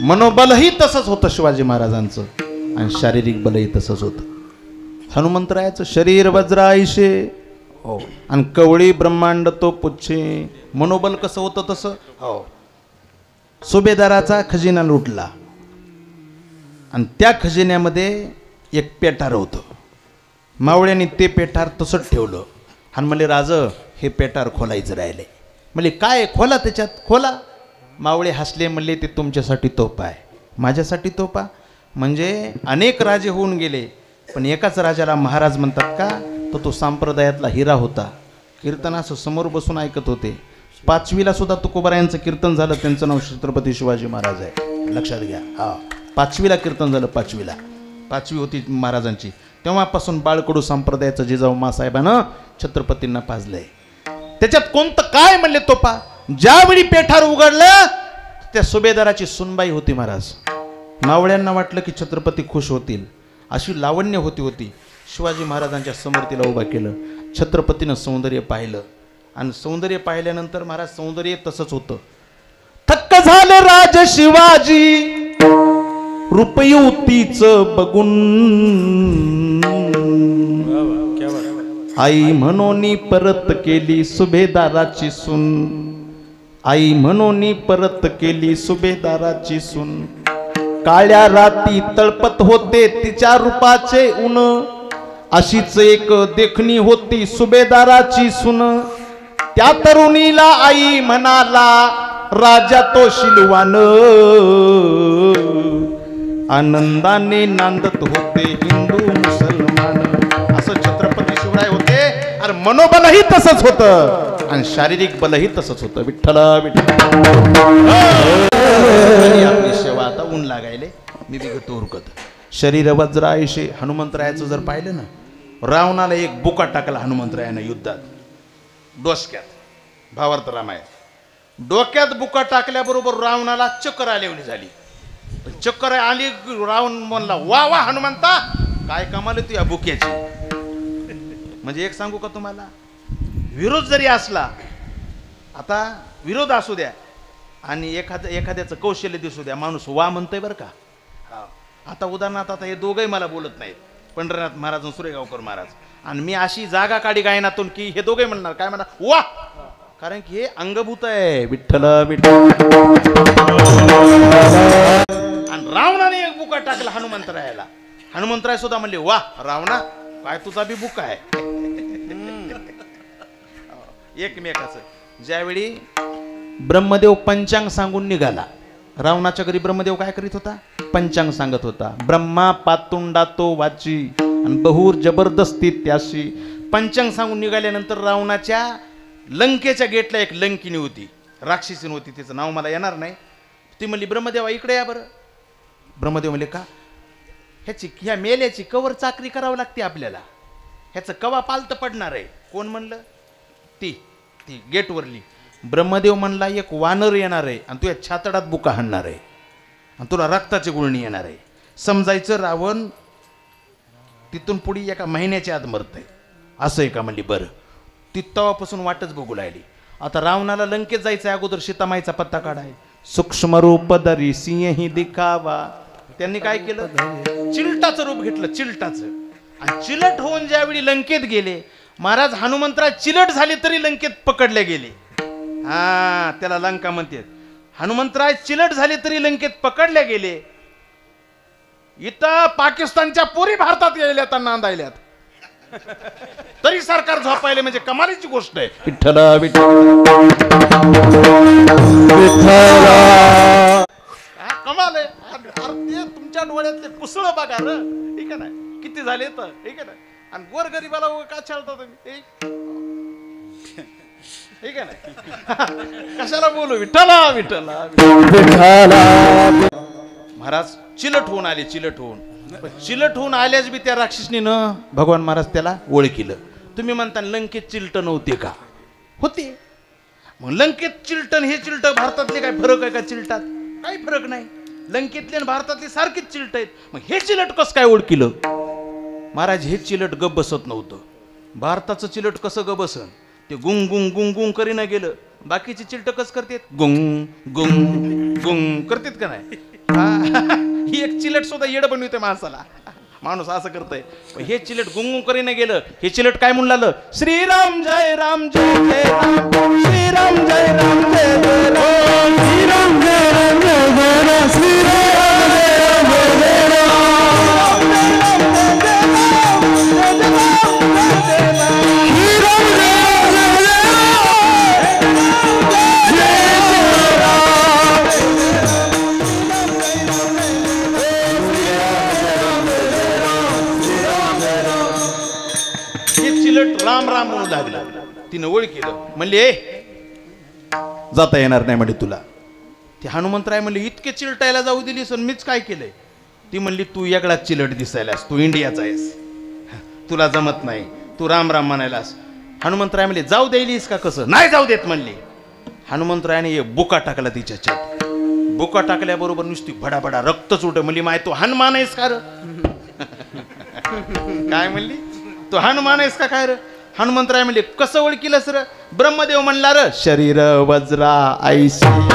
मनोबलही तसंच होतं शिवाजी महाराजांचं आणि शारीरिक बलही तसंच होतं. हनुमंतरायाचं शरीर वज्राईशे हो आणि कवळी ब्रह्मांड तो पुच्छे. मनोबल कसं होतं तसं हो. सुभेदाराचा खजिना लुटला आणि त्या खजिन्यामध्ये एक पेटार होतं. मावळ्यांनी ते पेटार तसंच ठेवलं आणि म्हणले राज हे पेटार खोलायचं राहिले. म्हणले काय खोला त्याच्यात खोला. मावळे हसले म्हणले ते तुमच्यासाठी तोफा आहे. माझ्यासाठी तोफा म्हणजे अनेक राजे होऊन गेले पण एकाच राजाला महाराज म्हणतात का तर तो संप्रदायातला हिरा होता. कीर्तन असं समोर बसून ऐकत होते. 5वीला सुद्धा तुकोबारायांचं कीर्तन झालं. त्यांचं नाव छत्रपती शिवाजी महाराज आहे. लक्षात घ्या. हा 5वीला कीर्तन झालं. 5वी होती महाराजांची. तेव्हापासून बाळकडू संप्रदायाचं जिजाऊ मासाहेबानं छत्रपतींना पाजलंय. त्याच्यात कोणतं काय म्हणले तो पा. ज्यावेळी पेठार उघडलं त्या सुभेदाराची सुनबाई होती महाराज. मावळ्यांना वाटलं की छत्रपती खुश होतील अशी लावण्य होती. शिवाजी महाराजांच्या समोर तिला उभा केलं. छत्रपतीनं सौंदर्य पाहिलं आणि सौंदर्य पाहिल्यानंतर महाराज सौंदर्य तसंच होतं. थक्क झाले राज शिवाजी रूपयुतीच बघून. आई म्हणून परत केली सुभेदाराची सून. आई म्हणून परत केली सुभेदाराची सून. काळ्या राती तळपत होते तिच्या रूपाचे ऊन. अशीच एक देखणी होती सुभेदाराची सून. त्या तरुणीला आई म्हणाला राजा तो शिलवान. आनंदाने नांदत होते हिंदू मुसलमान. असं छत्रपती शिवराय होते. आणि मनोबलही तसंच होतं आणि शारीरिक बलही तसंच होतं. विठ्ठल विठ्ठल. आपली सेवा आता ऊन लागायले. मी बिगत उरकत. शरीर वज्रायशे. हनुमंतरायाचं जर पाहिलं ना, रावणाला एक बुका टाकला हनुमंतरायानं युद्धात डोसक्यात. भावार्थ रामायण. डोक्यात बुका टाकल्याबरोबर रावणाला चक्कर आलेवली झाली. चक्कर आली. रावण म्हणला वा वा हनुमंता काय कमाल तू या बुक्याची. म्हणजे एक सांगू का तुम्हाला, विरोध जरी असला, आता विरोध असू द्या आणि एखाद्याचं कौशल्य दिसू द्या, माणूस वा म्हणतोय बरं का. आता उदाहरणार्थ आता हे दोघंही मला बोलत नाहीत, पंढरीनाथ महाराज आणि सुरेगावकर महाराज, आणि मी अशी जागा काढी गायनातून की हे दोघे म्हणणार काय म्हणणार वा, कारण की हे अंगभूत आहे. विठ्ठल विठ्ठल. आणि रावणाने एक बुका टाकला हनुमंतरायाला. हनुमंतराय सुद्धा म्हणले वा रावणा काय तुझा बी बुका आहे. एकमेकाचं. ज्यावेळी ब्रह्मदेव पंचांग सांगून निघाला, रावणाच्या घरी ब्रह्मदेव काय करीत होता, पंचांग सांगत होता. ब्रह्मा पातुंडा तो वाची आणि बहुर जबरदस्ती त्याशी. पंचांग सांगून निघाल्यानंतर रावणाच्या लंकेच्या गेटला एक लंकिनी होती, राक्षसीन होती, तिचं नाव मला येणार नाही. ती म्हणली ब्रह्मदेवा इकडे या बरं. ब्रह्मदेव म्हणले का, ह्या मेल्याची कवर चाकरी करावं लागते आपल्याला, ह्याचं कवा पालत पडणार आहे. कोण म्हणलं, ती गेटवरली. ब्रह्मदेव म्हणला एक वानर येणार आहे आणि तुझ्या छातडात बुका हाणणार आहे आणि तुला रक्ताची गुळणी येणार आहे. समजायचं रावण तिथून पुढे एका महिन्याच्या आत मरतंय. असं आहे का म्हणली. बरं. ती तवापासून वाटच बघू लागली. आता रावणाला लंकेत जायचं अगोदर सीतामाईचा पत्ता काढाय. सूक्ष्म रूप धरी सिंहही दिखावा. त्यांनी काय केलं, चिलटाचं रूप घेतलं, चिलटाचं. आणि चिलट होऊन ज्यावेळी लंकेत गेले, महाराज हनुमंतराय चिलट झाले तरी लंकेत पकडले गेले. हा त्याला लंका म्हणतात. हनुमंतराय चिलट झाले तरी लंकेत पकडले गेले. इथं पाकिस्तानच्या पोरी भारतात यायल्यात आणि नांदायल्यात तरी सरकार झोपायले, म्हणजे कमालीची गोष्ट आहे. विठ्ठल विठ्ठल. कमाल आहे. तुमच्या डोळ्यातले कुसळ बघा र, ठीक आहे ना, किती झाले तर, ठीक आहे ना. आणि गोरगरीबाला का छळता तुम्ही, ठीक आहे ना. कशाला बोलू. विठ्ठल विठ्ठल. महाराज चिलट होऊन आले, चिलट होऊन. चिलट होऊन आल्याच बी त्या राक्षसनीनं भगवान महाराज त्याला ओळखिलं. तुम्ही म्हणता लंकेत चिलट नव्हते का, होते. मग लंकेत चिलटन हे चिलट भारतातले काय फरक आहे का चिलटात, काही फरक नाही. लंकेतले आणि भारतातले सारखेच चिलट आहेत. मग हे चिलट कसं काय ओळखिलं. महाराज हे चिलट गप बसत नव्हतं. भारताचं चिलट कसं ग बसन, ते गुंग गुंग गुंग गुंग करीना गेलं. बाकीचे चिलट कसं करतात, गुंग गुंग गुंग करतात का नाही. ही एक चिलट सुद्धा येड बनवते माणसाला. माणूस असं करतय. हे चिलट गुंगुंग करीने गेलं. हे चिलट काय म्हणून लागलं, श्रीराम जय राम जय जय राम, श्रीराम जय राम जय जय राम, श्रीराम जय राम जय जय राम, श्रीराम जय राम जय जय राम राम म्हणू लागला. तिनं ओळखीलं. म्हणले जाता येणार नाही म्हणे तुला. ते हनुमंतराय म्हणले इतके चिलटायला जाऊ दिलीस आणि मीच काय केलंय? ती म्हणली तू वेगळाच चिलट दिसायलास, तू इंडियाचा आहेस, तुला जमत नाही, तू राम राम म्हणायलास. हनुमंतराय म्हणले जाऊ द्यायलीस का कसं? नाही जाऊ देत म्हणली. हनुमंतरायाने एक बुका टाकला तिच्या छातीत. बुका टाकल्याबरोबर नुसती भडाभडा रक्तच उठ. म्हणली माय तू हनुमान आहेस का र? काय म्हणली? तू हनुमान आहेस का काय र? हनुमंतराय म्हणले कसं ओळखीलस र? ब्रह्मदेव म्हणला र शरीर वज्रा ऐशी.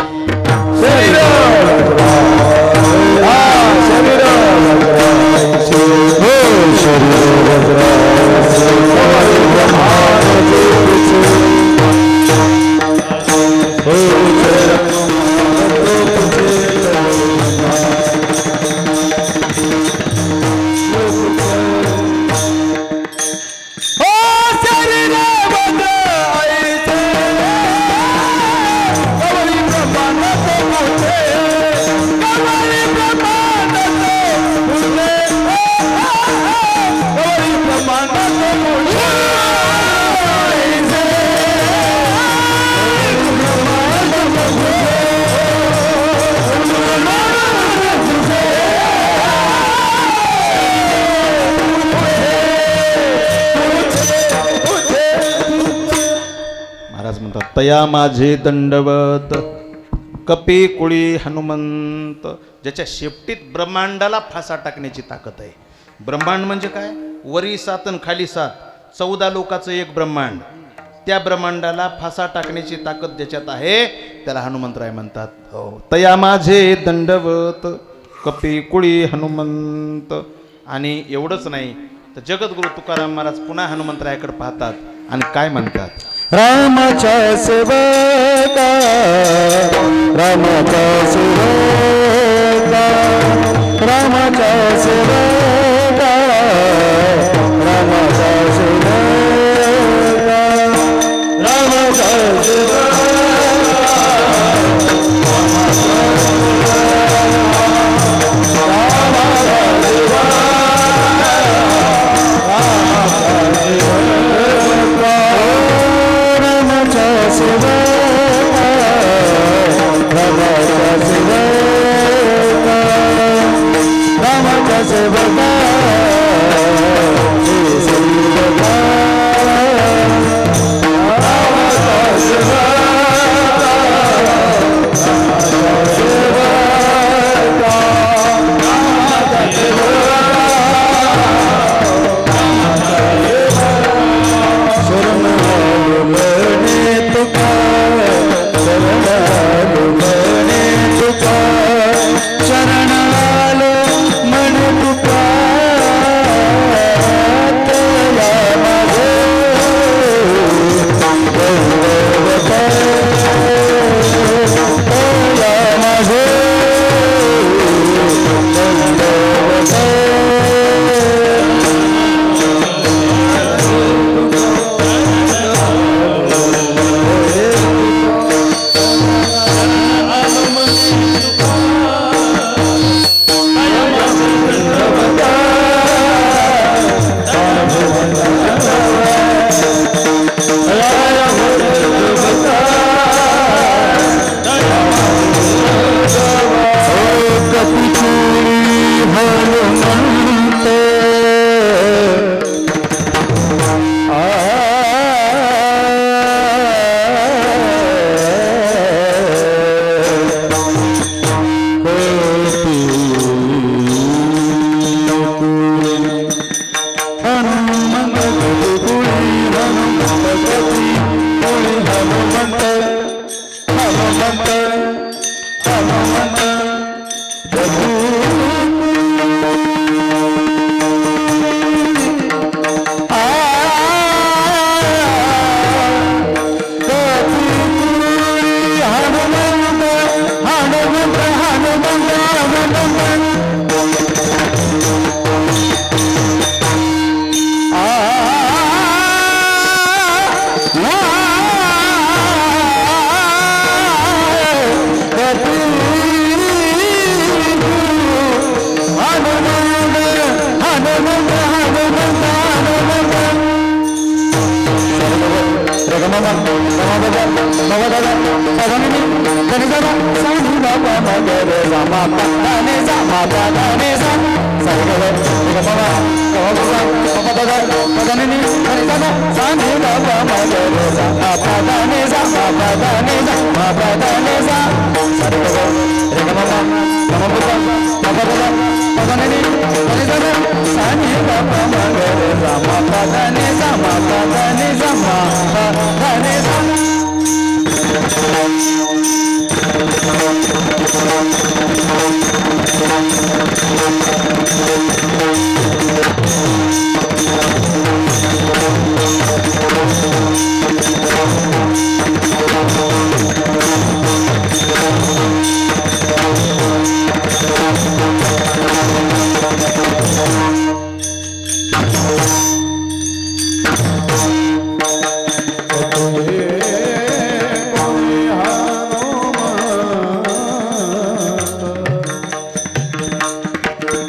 तया माझे दंडवत कपी कुळी हनुमंत. ज्याच्या शेपटीत ब्रह्मांडाला फासा टाकण्याची ताकद आहे. ब्रह्मांड म्हणजे काय? वरी 7 आणि खाली 7, 14 लोकाचं एक ब्रह्मांड. त्या ब्रह्मांडाला फासा टाकण्याची ताकद ज्याच्यात आहे त्याला हनुमंतराय म्हणतात. हो, तया माझे दंडवत कपी कुळी हनुमंत. आणि एवढंच नाही तर जगद्गुरु तुकाराम महाराज पुन्हा हनुमंतरायाकडे पाहतात आणि काय म्हणतात? रामाचा सेवका, रामाचा सेवका, रामाचा सेवका, रामाचा सेवका, रामाचा सेवका.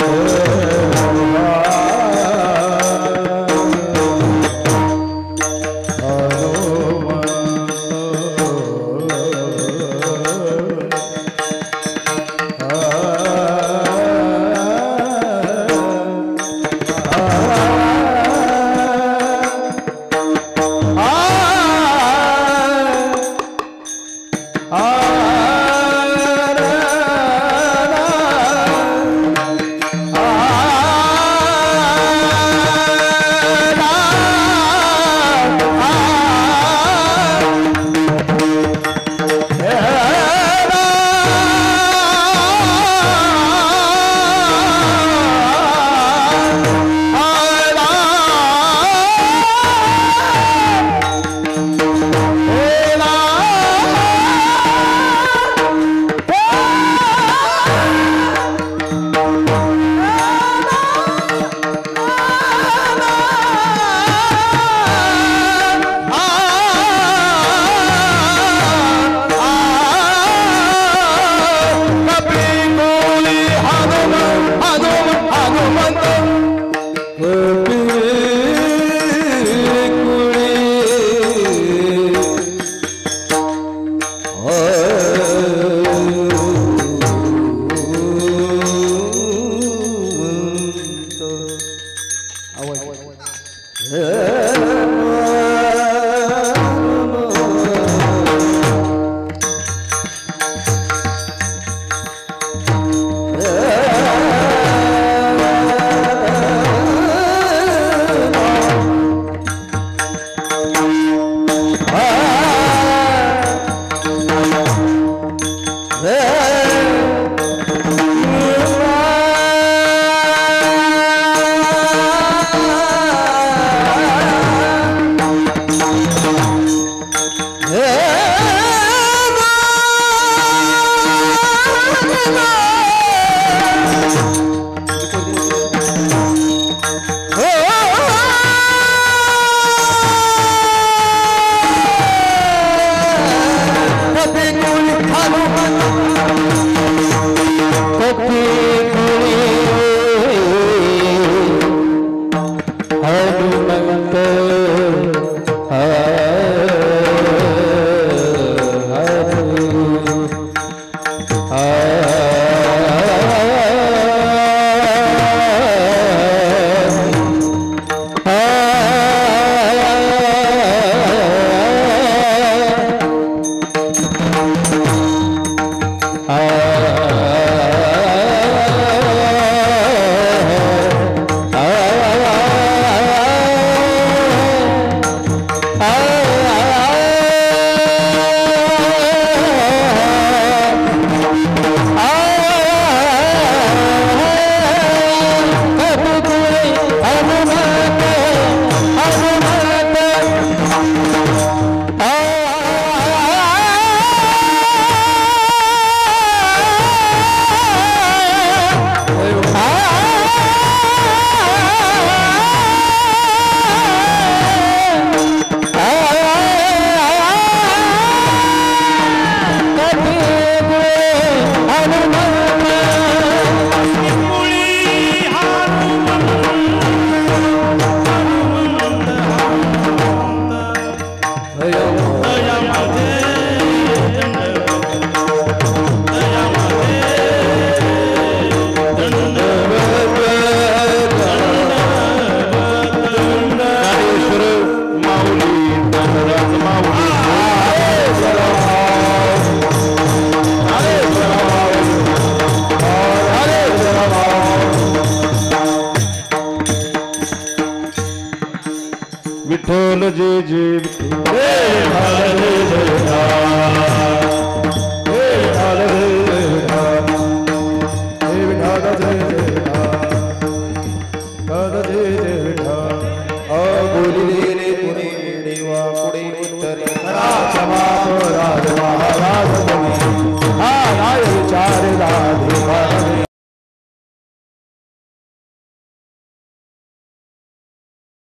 Oh विठ्ठल जय जय विठ्ठल जय जय जय